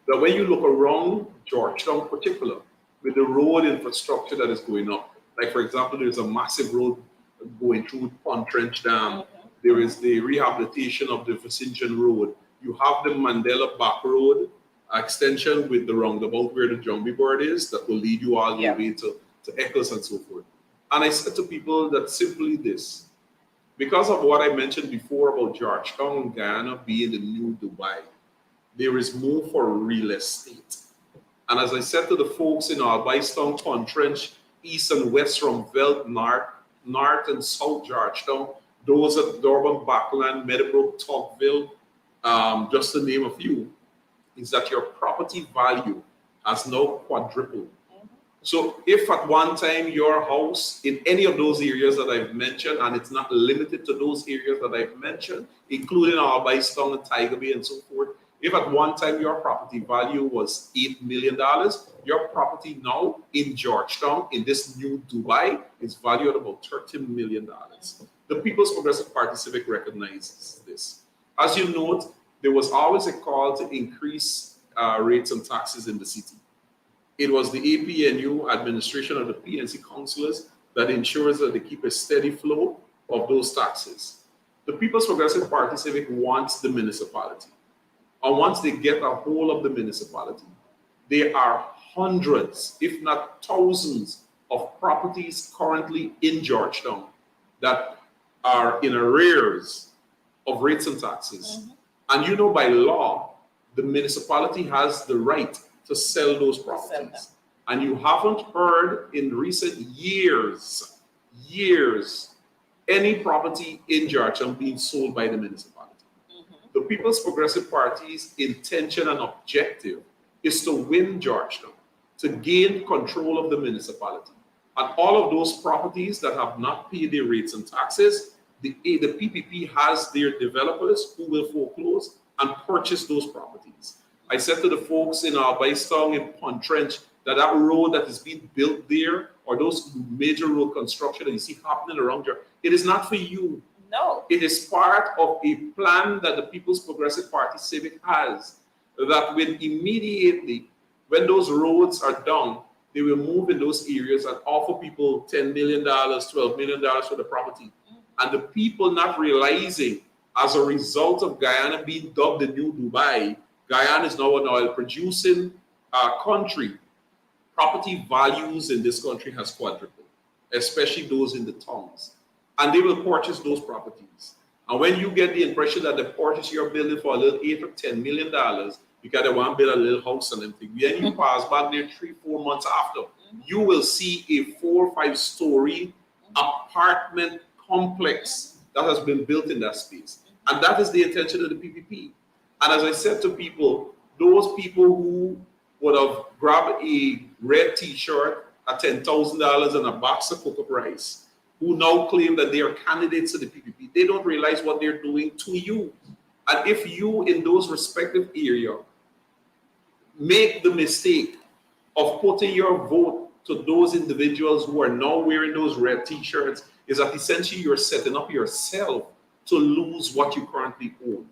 that when you look around Georgetown in particular, with the road infrastructure that is going up, like for example, there's a massive road going through Pontrench Dam, there is the rehabilitation of the Vicinjan Road, you have the Mandela Back Road extension with the roundabout where the Jumbie Bird is, that will lead you all the way to Eccles and so forth. And I said to people that simply this, because of what I mentioned before about Georgetown and Guyana being the new Dubai, there is more for real estate. And as I said to the folks in Albaistown, Pontrench, east and west from Veld, north and south Georgetown, those at Durban, Backland, Meadowbrook, Tocqueville, just to name a few, is that your property value has now quadrupled. So if at one time your house in any of those areas that I've mentioned, and it's not limited to those areas that I've mentioned, including Albaistown and Tiger Bay and so forth, if at one time your property value was $8 million, your property now in Georgetown, in this new Dubai, is valued at about $13 million. The People's Progressive Party Civic recognizes this. As you note, there was always a call to increase rates and taxes in the city. It was the APNU administration of the PNC councillors that ensures that they keep a steady flow of those taxes. The People's Progressive Party Civic wants the municipality. And once they get a hold of the municipality, there are hundreds, if not thousands, of properties currently in Georgetown that are in arrears of rates and taxes. And you know, by law, the municipality has the right to sell those properties. And you haven't heard in recent years, any property in Georgetown being sold by the municipality. The People's Progressive Party's intention and objective is to win Georgetown, to gain control of the municipality. And all of those properties that have not paid their rates and taxes, the PPP has their developers who will foreclose and purchase those properties. I said to the folks in our Albystone in Pontrench that road that is being built there, or those major road construction that you see happening around here, it is not for you. No. It is part of a plan that the People's Progressive Party Civic has, that when those roads are done, they will move in those areas and offer people $10 million, $12 million for the property. And the people not realizing, as a result of Guyana being dubbed the new Dubai, Guyana is now an oil producing country. Property values in this country has quadrupled, especially those in the towns. And they will purchase those properties. And when you get the impression that they purchase your building for a little $8 or $10 million, because they want to build a little house and everything, when you pass back there 3-4 months after, you will see a 4 or 5 story apartment complex that has been built in that space. And that is the intention of the PPP. And as I said to people, those people who would have grabbed a red t-shirt at $10,000 and a box of cocoa rice, who now claim that they are candidates to the PPP, they don't realize what they're doing to you. And if you, in those respective areas, make the mistake of putting your vote to those individuals who are now wearing those red t-shirts, is that essentially you're setting up yourself to lose what you currently own.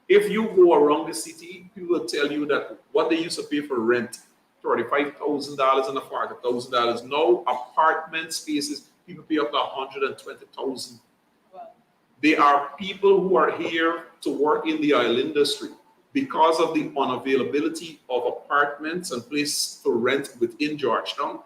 If you go around the city, people will tell you that what they used to pay for rent, $35,000 and $40,000. Now apartment spaces, people pay up to $120,000. Wow. There are people who are here to work in the oil industry. Because of the unavailability of apartments and places to rent within Georgetown,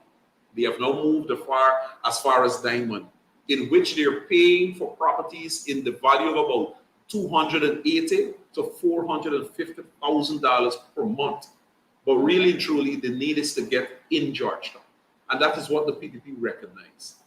they have now moved as far as Diamond, in which they're paying for properties in the value of about $280,000 to $450,000 per month. But really and truly, the need is to get in Georgetown. And that is what the PPP recognized.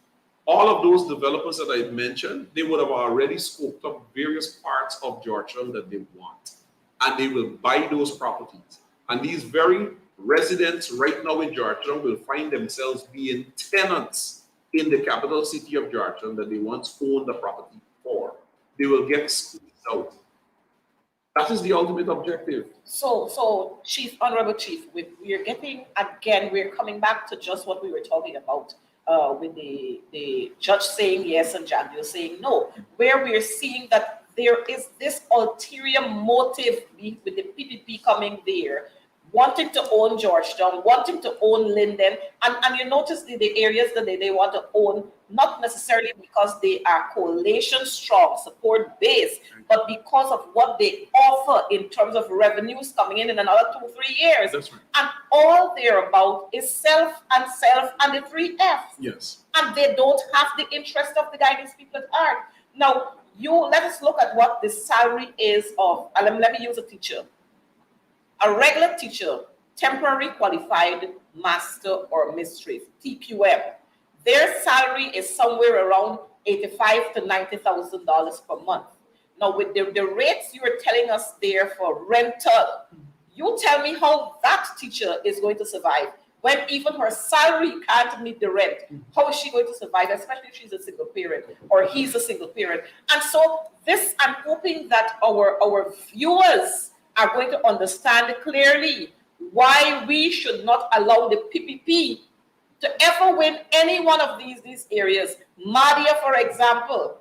All of those developers that I mentioned, they would have already scoped up various parts of Georgetown that they want. And they will buy those properties. And these very residents right now in Georgetown will find themselves being tenants in the capital city of Georgetown that they once owned the property for. They will get squeezed out. That is the ultimate objective. So Chief, Honorable Chief, we're getting, again, we're coming back to just what we were talking about with the judge saying yes and Jandio saying no, where we're seeing that there is this ulterior motive with the PPP coming there, wanting to own Georgetown, wanting to own Linden, and you notice the areas that they want to own, not necessarily because they are coalition strong, support based, but because of what they offer in terms of revenues coming in another 2-3 years. That's right. And all they're about is self and the 3 F's. Yes. And they don't have the interest of the Guyanese people at heart. Now, let us look at what the salary is of, let me use a teacher. A regular teacher, temporary qualified master or mistress, TQM, their salary is somewhere around $85,000 to $90,000 per month. Now, with the rates you were telling us there for rental, you tell me how that teacher is going to survive when even her salary can't meet the rent. How is she going to survive, especially if she's a single parent or he's a single parent? And so this, I'm hoping that our viewers are going to understand clearly why we should not allow the PPP to ever win any one of these areas. Madia, for example,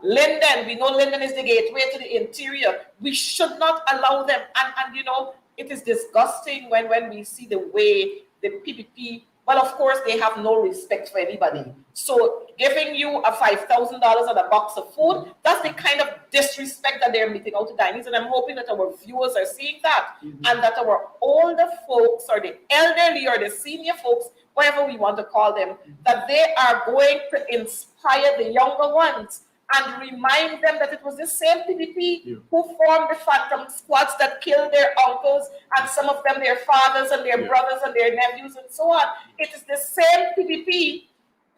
Linden, we know Linden is the gateway to the interior. We should not allow them. And you know, it is disgusting when we see the way the PPP, well, of course, they have no respect for anybody. So giving you a $5,000 and a box of food, that's the kind of disrespect that they're meeting out to Guyanese. And I'm hoping that our viewers are seeing that, and that our older folks or the elderly or the senior folks whatever we want to call them, that they are going to inspire the younger ones and remind them that it was the same PDP who formed the phantom squads that killed their uncles and some of them their fathers and their brothers and their nephews and so on. It is the same PDP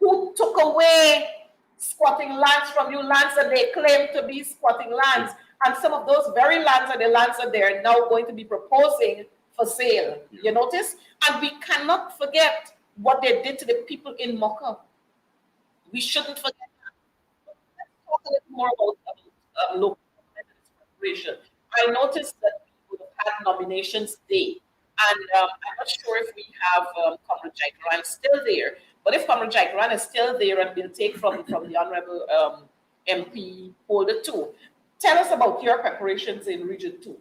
who took away squatting lands from you, lands that they claim to be squatting lands. And some of those very lands are the lands that they're now going to be proposing for sale. You notice? And we cannot forget what they did to the people in Mocha. We shouldn't forget that. Let's talk a little more about local government and its preparation. I noticed that we would have had nominations day. And I'm not sure if we have Comrade Jaikaran still there. But if Comrade Jaikaran is still there and will take from the Honorable MP Holder 2, tell us about your preparations in Region 2.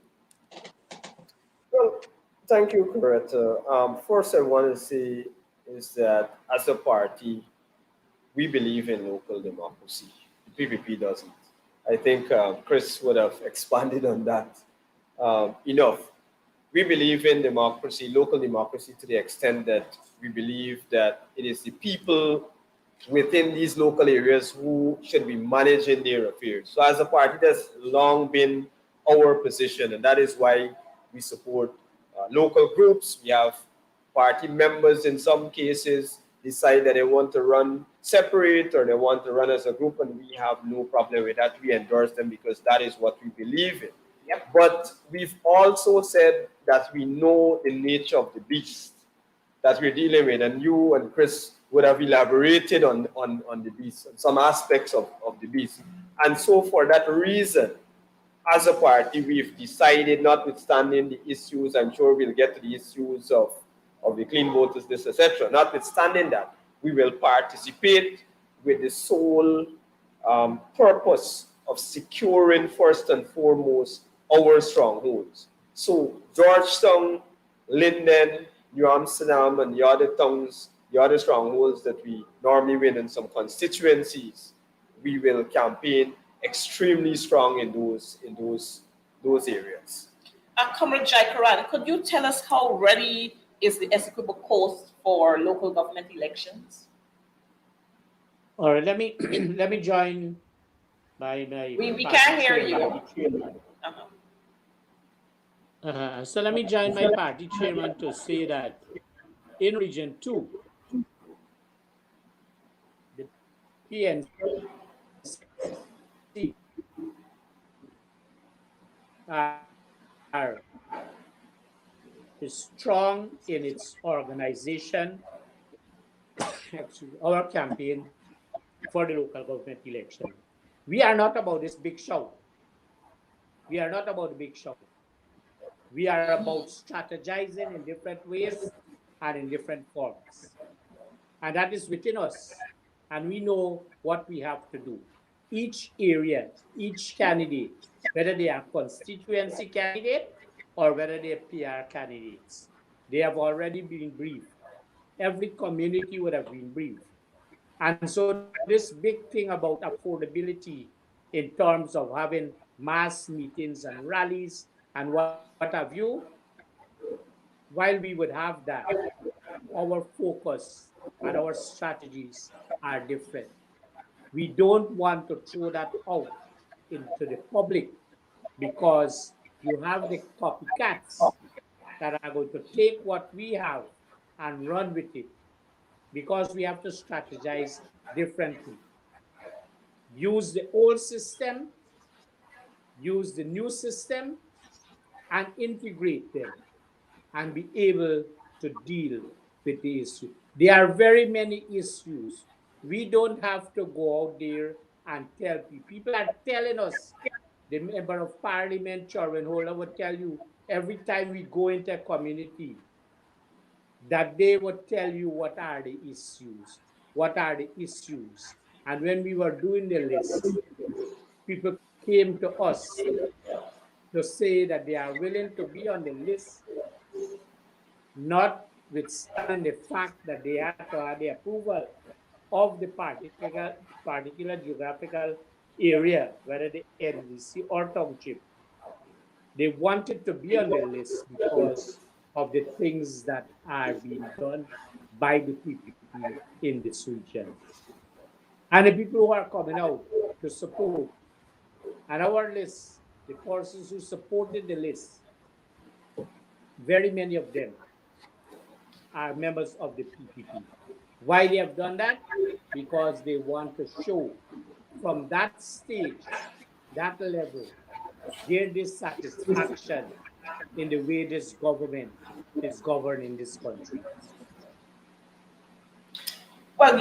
Well, thank you, Coretta. First, I want to say is that as a party, we believe in local democracy. The PPP doesn't. I think Chris would have expanded on that enough. We believe in democracy, local democracy, to the extent that we believe that it is the people within these local areas who should be managing their affairs. So as a party, that's long been our position, and that is why we support local groups. We have party members in some cases decide that they want to run separate or they want to run as a group, and we have no problem with that. We endorse them because that is what we believe in. Yep. But we've also said that we know the nature of the beast that we're dealing with, and you and Chris would have elaborated on the beast, on some aspects of the beast. And so for that reason, as a party, we've decided, notwithstanding the issues, I'm sure we'll get to the issues of the clean voters, this, etc. Notwithstanding that, we will participate with the sole purpose of securing, first and foremost, our strongholds. So Georgetown, Linden, New Amsterdam, and the other towns, the other strongholds that we normally win in some constituencies, we will campaign extremely strong in those areas. Comrade Jaikaran, could you tell us how ready is the Essequibo Coast for local government elections? All right, let me join my We can't hear you. So let me join my party chairman to say that in Region 2, the PNC is strong in its organization, our campaign for the local government election. We are not about this big show. We are not about the big show. We are about strategizing in different ways and in different forms. And that is within us. And we know what we have to do. Each area, each candidate, whether they are constituency candidate or whether they are PR candidates, they have already been briefed. Every community would have been briefed. And so this big thing about affordability in terms of having mass meetings and rallies and what have you, while we would have that, our focus and our strategies are different. We don't want to throw that out into the public because you have the copycats that are going to take what we have and run with it, because we have to strategize differently. Use the old system, use the new system, and integrate them and be able to deal with the issue. There are very many issues. We don't have to go out there and tell people. People are telling us. The member of parliament, Chairman Holder, would tell you every time we go into a community that they would tell you what are the issues. What are the issues? And when we were doing the list, people came to us to say that they are willing to be on the list, notwithstanding the fact that they have to have the approval of the particular geographical area, whether the NDC or township. They wanted to be on the list because of the things that are being done by the PPP in this region. And the people who are coming out to support, and our list, the persons who supported the list, very many of them are members of the PPP. Why they have done that? Because they want to show from that stage, that level, their dissatisfaction in the way this government is governing this country. Well,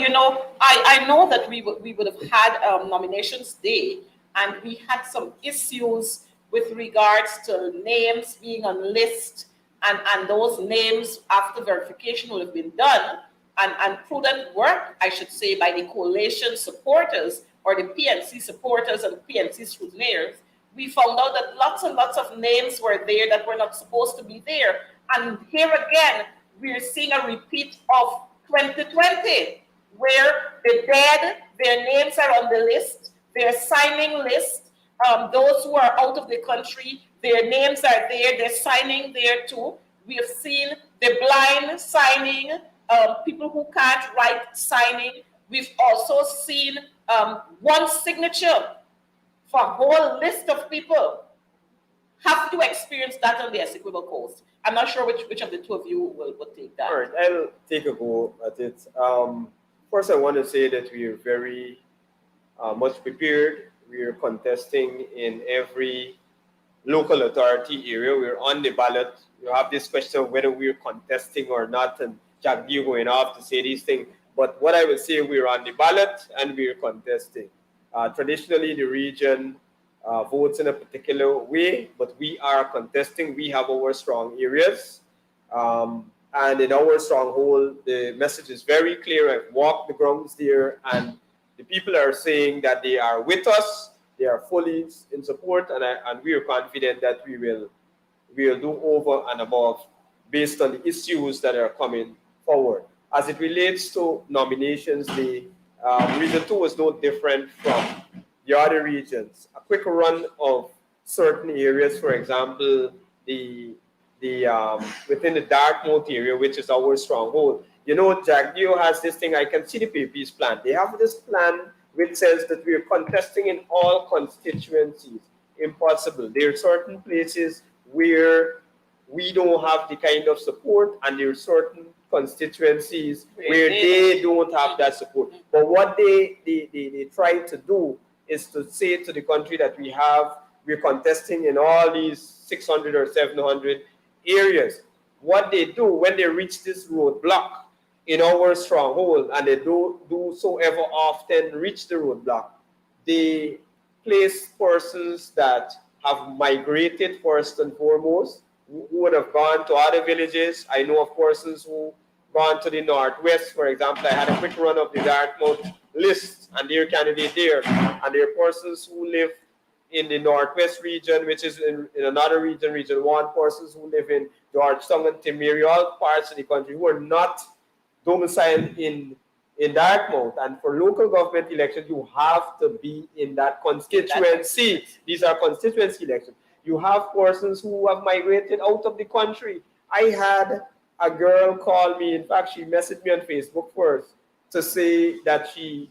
I know that we would have had nominations day, and we had some issues with regards to names being on list, and those names after verification would have been done, and prudent work, I should say, by the coalition supporters or the PNC supporters and PNC scrutineers. We found out that lots and lots of names were there that were not supposed to be there. And here again, we're seeing a repeat of 2020, where the dead, their names are on the list, their signing list. Those who are out of the country, their names are there, they're signing there too. We have seen the blind signing, people who can't write signing. We've also seen one signature for a whole list of people. Have to experience that on the Essequibo Coast. I'm not sure which of the two of you will take that. All right, I'll take a go at it. First, I want to say that we are very much prepared. We are contesting in every local authority area. We're on the ballot. You have this question of whether we're contesting or not, and Jack D going off to say these things. But what I would say, we're on the ballot and we're contesting. Traditionally, the region votes in a particular way, but we are contesting. We have our strong areas. And in our stronghold, the message is very clear. I've walked the grounds there, and the people are saying that they are with us. They are fully in support, and we are confident that we will do over and above based on the issues that are coming forward. As it relates to nominations, the Region 2 was no different from the other regions. A quick run of certain areas, for example, within the Dartmouth area, which is our stronghold. Jagdeo has this thing, I can see the PP's plan. They have this plan which says that we are contesting in all constituencies. Impossible. There are certain places where we don't have the kind of support, and there are certain constituencies where they don't have that support. But what they try to do is to say to the country that we're contesting in all these 600 or 700 areas. What they do when they reach this roadblock in our stronghold, and they do so ever often reach the roadblock, they place persons that have migrated first and foremost, who would have gone to other villages. I know of persons who gone to the northwest, for example. I had a quick run of the Dartmouth list and their candidate there, and there are persons who live in the northwest region, which is in another region, Region 1, persons who live in Georgetown and Timeri, all parts of the country, who are not domiciled in Dartmouth. And for local government elections, you have to be in that constituency. These are constituency elections. You have persons who have migrated out of the country. I had a girl call me. In fact, she messaged me on Facebook first to say that she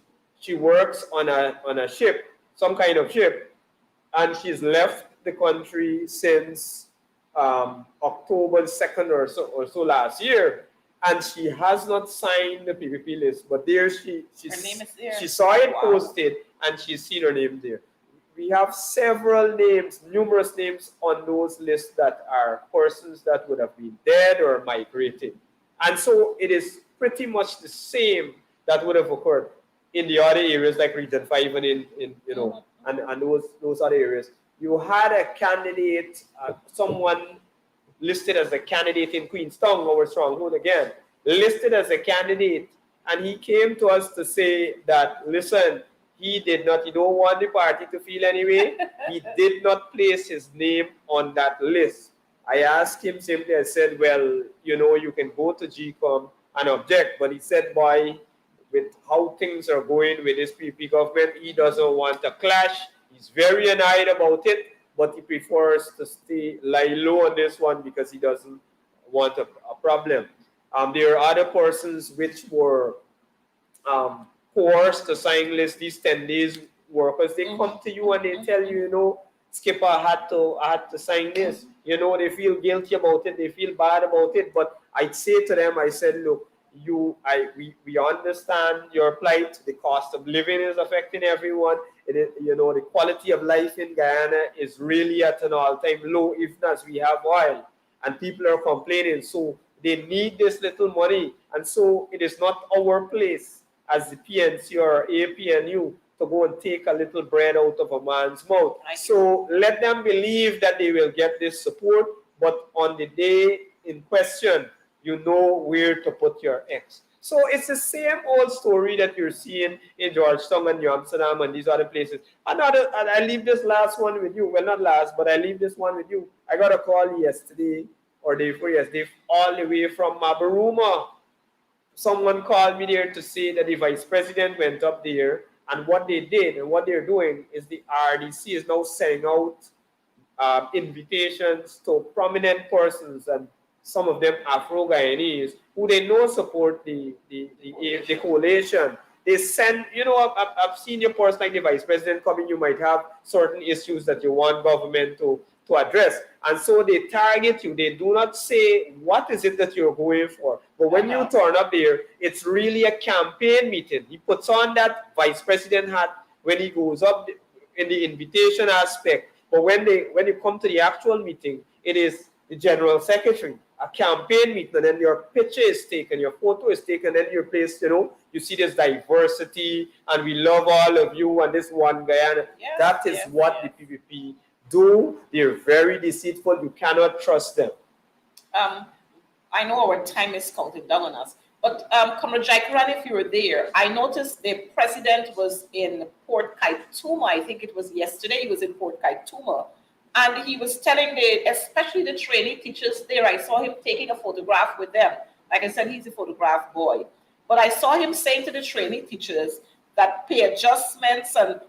works on a ship, some kind of ship, and she's left the country since October 2nd or so last year, and she has not signed the PPP list. But there her name is there. She saw it posted, and she's seen her name there. We have several names, numerous names on those lists that are persons that would have been dead or migrated. And so it is pretty much the same that would have occurred in the other areas like Region 5 and and those other areas. You had a candidate, someone listed as a candidate in Queenstown, our stronghold again, listed as a candidate, and he came to us to say that, listen, he don't want the party to feel anyway. He did not place his name on that list. I asked him simply, I said, well, you can go to GCOM and object. But he said, boy, with how things are going with this PP government, he doesn't want a clash. He's very annoyed about it, but he prefers to lie low on this one because he doesn't want a problem. There are other persons which were coerced to sign list these 10 days workers. They come to you and they tell you, you know, Skipper, I had to sign this. You know, they feel guilty about it, they feel bad about it. But I'd say to them, I said, look, we understand your plight. The cost of living is affecting everyone. It is, you know, the quality of life in Guyana is really at an all-time low, if not we have oil. And people are complaining. So they need this little money. And so it is not our place as the PNC or APNU to go and take a little bread out of a man's mouth. So let them believe that they will get this support, but on the day in question, you know where to put your X. So it's the same old story that you're seeing in Georgetown and New Amsterdam and these other places. And I leave this last one with you. Well, not last, but I leave this one with you. I got a call yesterday or day before yesterday, all the way from Mabaruma. Someone called me there to say that the vice president went up there, and what they did and what they're doing is the RDC is now sending out invitations to prominent persons, and some of them Afro-Guyanese, who they know support the coalition. They send, you know, I've seen your person like the vice president coming, you might have certain issues that you want government to address. And so they target you. They do not say what is it that you're going for. But when you turn up there, it's really a campaign meeting. He puts on that vice president hat when he goes up in the invitation aspect. But when you come to the actual meeting, it is the general secretary, a campaign meeting, and then your picture is taken, your photo is taken, and you're placed, you know, you see this diversity, and we love all of you, and this one Guyana. Yes, that is what the PPP do. They're very deceitful. You cannot trust them. I know our time is counting down on us, but Comrade Jaikaran, if you were there, I noticed the president was in Port Kaituma. I think it was yesterday. He was in Port Kaituma, and he was telling especially the trainee teachers there. I saw him taking a photograph with them. Like I said, he's a photograph boy, but I saw him saying to the trainee teachers that pay adjustments and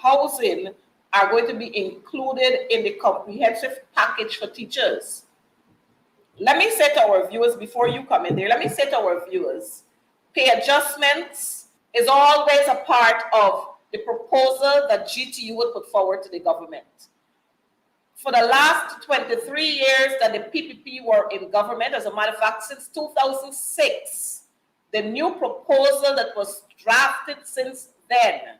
housing are going to be included in the comprehensive package for teachers. Let me say to our viewers, before you come in there, let me say to our viewers, pay adjustments is always a part of the proposal that GTU would put forward to the government. For the last 23 years that the PPP were in government, as a matter of fact, since 2006, the new proposal that was drafted since then,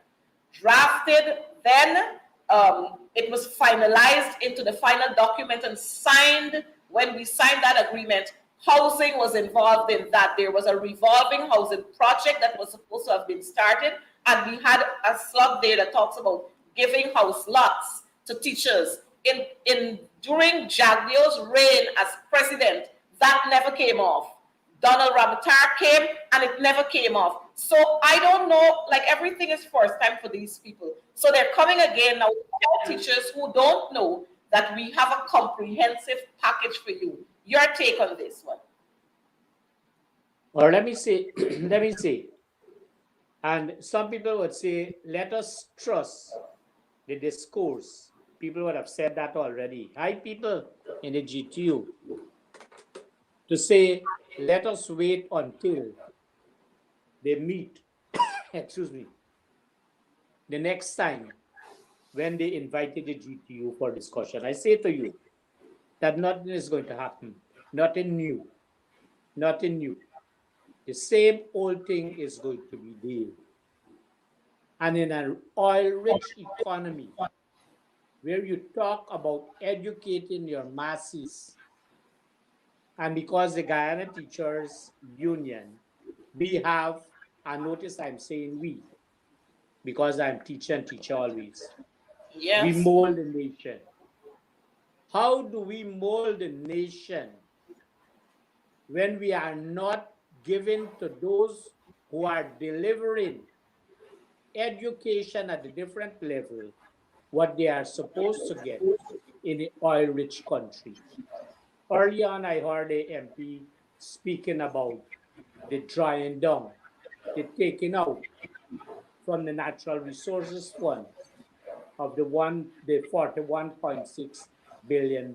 it was finalized into the final document and signed. When we signed that agreement, housing was involved in that. There was a revolving housing project that was supposed to have been started, and we had a slot there that talks about giving house lots to teachers. During Jagdio's reign as president, that never came off. Donald Rabatar came, and it never came off. So I don't know, like everything is first time for these people. So they're coming again now to tell teachers who don't know that we have a comprehensive package for you. Your take on this one? Or let me say, and some people would say, let us trust the discourse. People would have said that already. Hi, people in the GTU, to say, let us wait until they meet, excuse me, the next time when they invited the GTU for discussion. I say to you that nothing is going to happen. Nothing new. Nothing new. The same old thing is going to be there. And in an oil-rich economy, where you talk about educating your masses, and because the Guyana Teachers Union, we have, and notice I'm saying we, because I'm teacher and teacher always. Yes. We mold the nation. How do we mold the nation when we are not giving to those who are delivering education at a different level what they are supposed to get in an oil-rich country? Early on, I heard a MP speaking about the drying down, the taking out from the Natural Resources Fund of the $41.6 billion.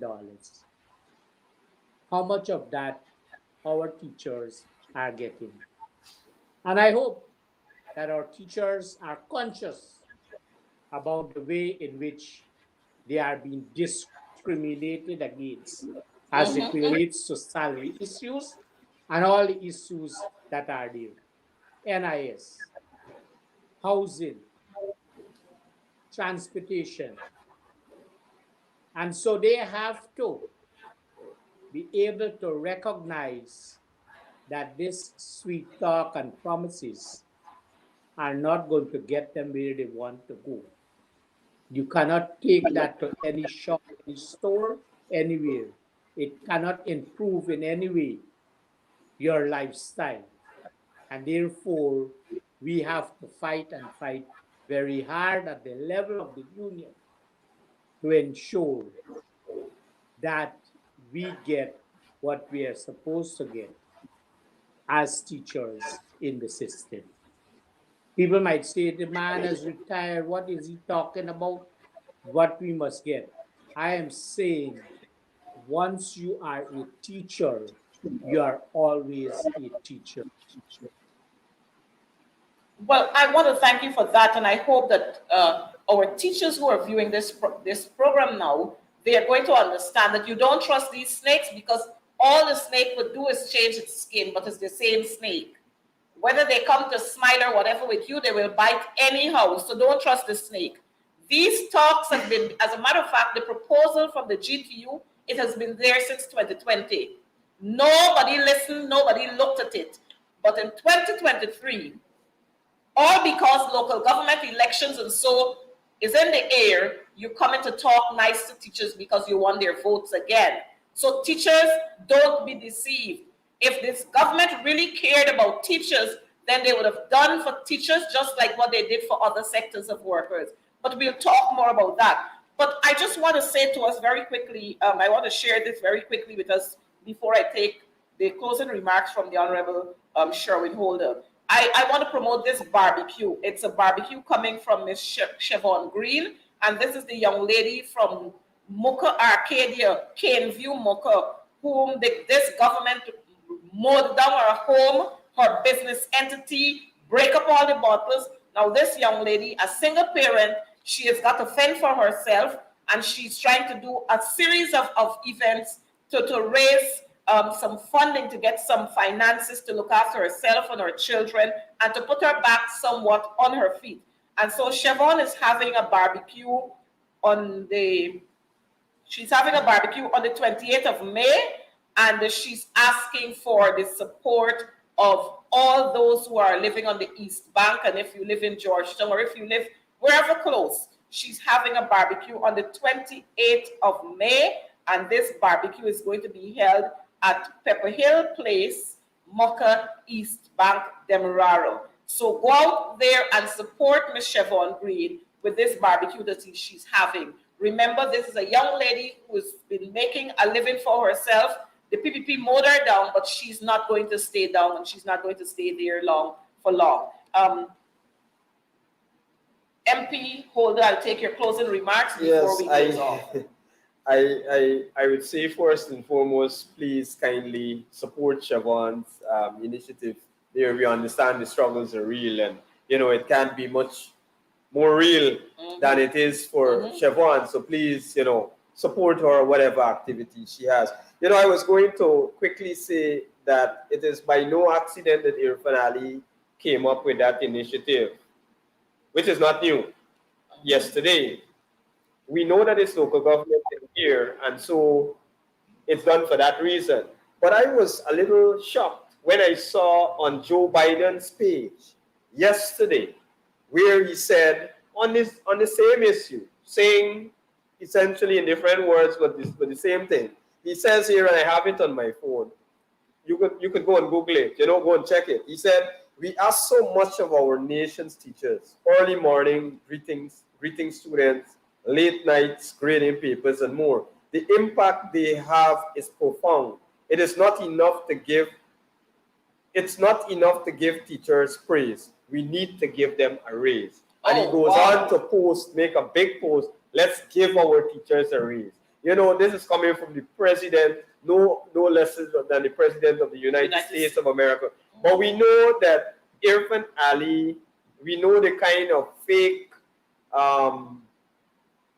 How much of that our teachers are getting. And I hope that our teachers are conscious about the way in which they are being discriminated against as it relates to salary issues and all the issues that are there. NIS, housing, transportation. And so they have to be able to recognize that this sweet talk and promises are not going to get them where they want to go. You cannot take that to any shop, any store, anywhere. It cannot improve in any way your lifestyle. And therefore, we have to fight and fight very hard at the level of the union to ensure that we get what we are supposed to get as teachers in the system. People might say the man has retired. What is he talking about? What we must get. I am saying once you are a teacher, you are always a teacher. Well, I want to thank you for that, and I hope that our teachers who are viewing this program now, they are going to understand that you don't trust these snakes, because all the snake would do is change its skin, but it's the same snake. Whether they come to smile or whatever with you, they will bite anyhow. So don't trust the snake. These talks have been, as a matter of fact, the proposal from the GTU, it has been there since 2020. Nobody listened, nobody looked at it. But in 2023, all because local government elections and so is in the air, you come in to talk nice to teachers because you want their votes again. So teachers, don't be deceived. If this government really cared about teachers, then they would have done for teachers just like what they did for other sectors of workers. But we'll talk more about that. But I just want to say to us very quickly, I want to share this very quickly with us before I take the closing remarks from the Honorable Sherwin Holder. I want to promote this barbecue. It's a barbecue coming from Miss Siobhan Green, and this is the young lady from Muka Arcadia, Caneview, Muka, whom this government mowed down her home, her business entity, break up all the bottles. Now this young lady, a single parent, she has got to fend for herself, and she's trying to do a series of events to raise some funding to get some finances to look after herself and her children and to put her back somewhat on her feet. And so Siobhan is having a barbecue on the 28th of May, and she's asking for the support of all those who are living on the East Bank. And if you live in Georgetown or if you live wherever close, she's having a barbecue on the 28th of May. And this barbecue is going to be held at Pepper Hill Place, Mocha, East Bank, Demerara. So go out there and support Miss Siobhan Green with this barbecue that she's having. Remember, this is a young lady who's been making a living for herself. The PPP mowed her down, but she's not going to stay down, and she's not going to stay there for long. MP Holder, I'll take your closing remarks before we close off. I would say first and foremost, please kindly support Siobhan's initiative. There, we understand the struggles are real, and it can't be much more real than it is for Siobhan. So please, support her, whatever activity she has. I was going to quickly say that it is by no accident that Irfan Ali came up with that initiative, which is not new. Yesterday, we know that it's local government in here, and so it's done for that reason. But I was a little shocked when I saw on Joe Biden's page yesterday, where he said on the same issue, saying essentially in different words, but the same thing. He says here, and I have it on my phone. You could go and Google it, go and check it. He said, we ask so much of our nation's teachers, early morning greetings students, late nights grading papers, and more. The impact they have is profound. It's not enough to give teachers praise. We need to give them a raise. And he goes on to make a big post, let's give our teachers a raise. You know, this is coming from the president, no less than the president of the United States of America. But we know that Irfan Ali, we know the kind of fake,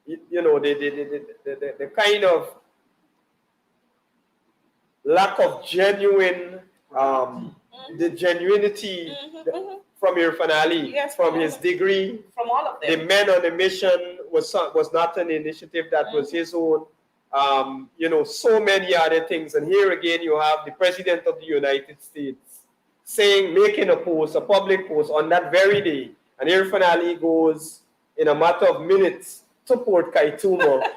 you know, the kind of lack of genuine, the genuinity from Irfan Ali, from his degree, from all of them. The Men on a Mission was not an initiative that was his own. You know, so many other things. And here again, you have the President of the United States saying, making a post, a public post on that very day. And Irfan Ali goes in a matter of minutes to Port Kaituma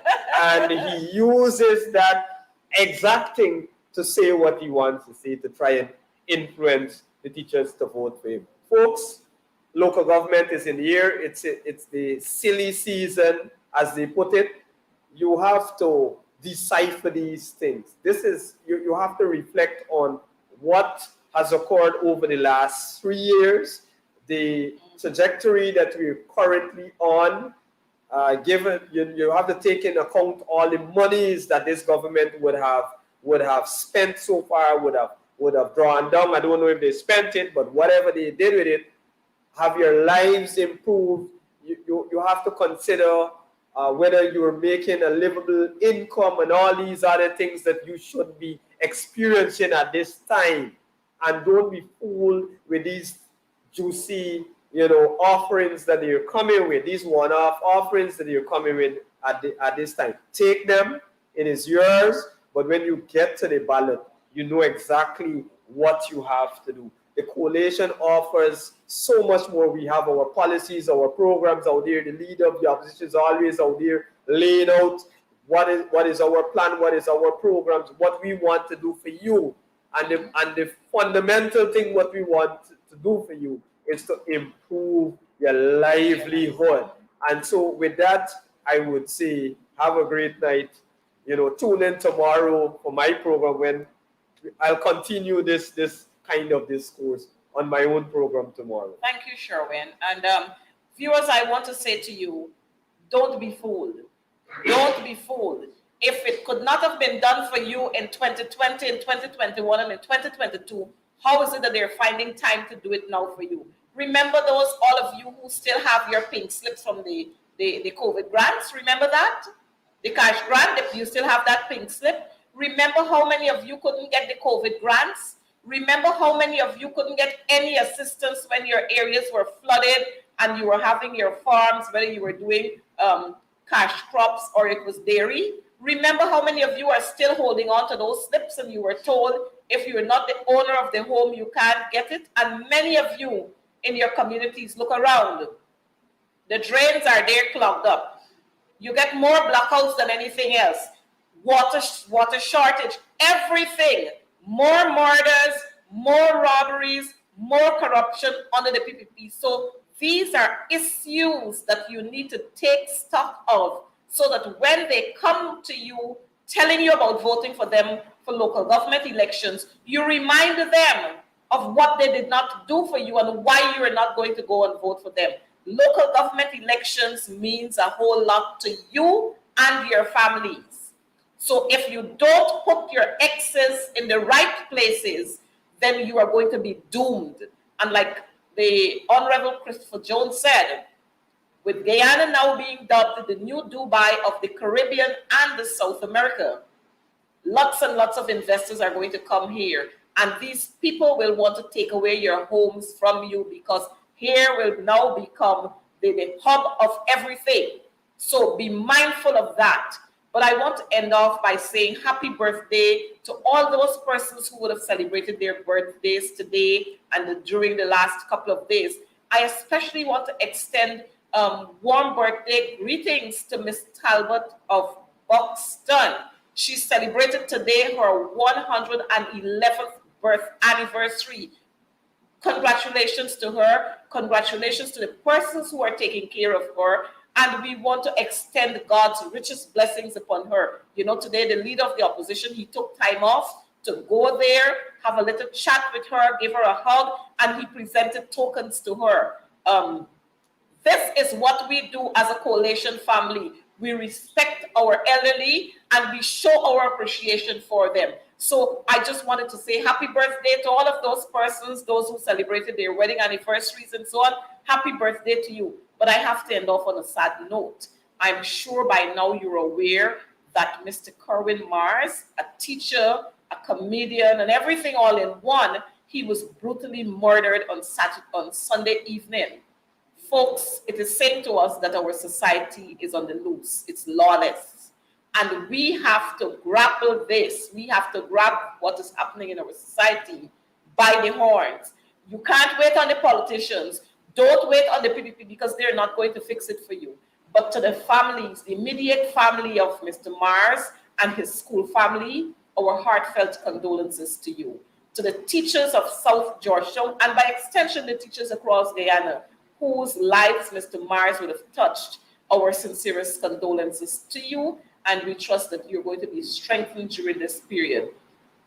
and he uses that exact thing to say what he wants to say, to try and influence the teachers to vote for him. Folks, local government is in the air. It's the silly season, as they put it. You have to decipher these things. This is, you have to reflect on what has occurred over the last 3 years, the trajectory that we're currently on. Given you have to take into account all the monies that this government would have spent so far, would have drawn down. I don't know if they spent it, but whatever they did with it, have your lives improved. You have to consider whether you're making a livable income and all these other things that you should be experiencing at this time. And don't be fooled with these juicy, you know, offerings that you're coming with, these one-off offerings that you're coming with at this time. Take them, it is yours, but when you get to the ballot, you know exactly what you have to do. The coalition offers so much more. We have our policies, our programs out there. The leader of the opposition is always out there laying out what is our plan, what is our programs, what we want to do for you. And the fundamental thing what we want to do for you is to improve your livelihood. And so with that, I would say have a great night. You know, tune in tomorrow for my program when I'll continue this kind of discourse on my own program tomorrow. Thank you, Sherwin. And viewers, I want to say to you, don't be fooled. Don't be fooled. If it could not have been done for you in 2020, in 2021, and in 2022, how is it that they're finding time to do it now for you? Remember those, all of you who still have your pink slips from the COVID grants? Remember that? The cash grant, if you still have that pink slip. Remember how many of you couldn't get the COVID grants? Remember how many of you couldn't get any assistance when your areas were flooded and you were having your farms, whether you were doing cash crops or it was dairy? Remember how many of you are still holding on to those slips and you were told if you're not the owner of the home, you can't get it? And many of you in your communities, look around. The drains are there clogged up. You get more blackouts than anything else. Water shortage, everything. More murders, more robberies, more corruption under the PPP. So these are issues that you need to take stock of so that when they come to you telling you about voting for them for local government elections, you remind them of what they did not do for you and why you are not going to go and vote for them. Local government elections means a whole lot to you and your families. So if you don't put your X's in the right places, then you are going to be doomed. And like the Honorable Christopher Jones said, with Guyana now being dubbed the new Dubai of the Caribbean and the South America, lots and lots of investors are going to come here. And these people will want to take away your homes from you because here will now become the hub of everything. So be mindful of that. But I want to end off by saying happy birthday to all those persons who would have celebrated their birthdays today and during the last couple of days. I especially want to extend warm birthday greetings to Miss Talbot of Buxton. She celebrated today her 111th birth anniversary. Congratulations to her. Congratulations to the persons who are taking care of her. And we want to extend God's richest blessings upon her. You know, today the leader of the opposition, he took time off to go there, have a little chat with her, give her a hug, and he presented tokens to her. This is what we do as a coalition family. we respect our elderly, and we show our appreciation for them. So I just wanted to say happy birthday to all of those persons, those who celebrated their wedding anniversaries and so on. Happy birthday to you. But I have to end off on a sad note. I'm sure by now you're aware that Mr. Kerwin Mars, a teacher, a comedian, and everything all in one, he was brutally murdered on Sunday evening. Folks, it is saying to us that our society is on the loose. It's lawless. And we have to grapple this. We have to grab what is happening in our society by the horns. You can't wait on the politicians. Don't wait on the PPP because they're not going to fix it for you. But to the families, the immediate family of Mr. Mars and his school family, our heartfelt condolences to you. To the teachers of South Georgetown, and by extension, the teachers across Guyana, whose lives Mr. Mars would have touched, our sincerest condolences to you, and we trust that you're going to be strengthened during this period.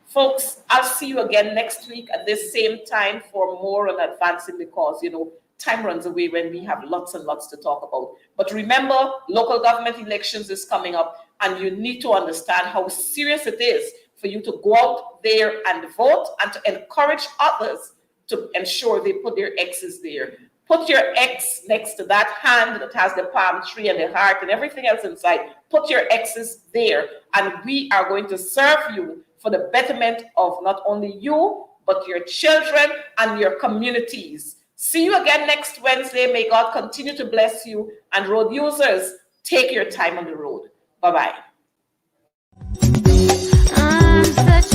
Folks, I'll see you again next week at this same time for more on advancing the cause. You know, time runs away when we have lots and lots to talk about. But remember, local government elections is coming up, and you need to understand how serious it is for you to go out there and vote and to encourage others to ensure they put their X's there. Put your X next to that hand that has the palm tree and the heart and everything else inside. Put your X's there, and we are going to serve you for the betterment of not only you, but your children and your communities. See you again next Wednesday. May God continue to bless you. And road users, take your time on the road. Bye-bye. I'm such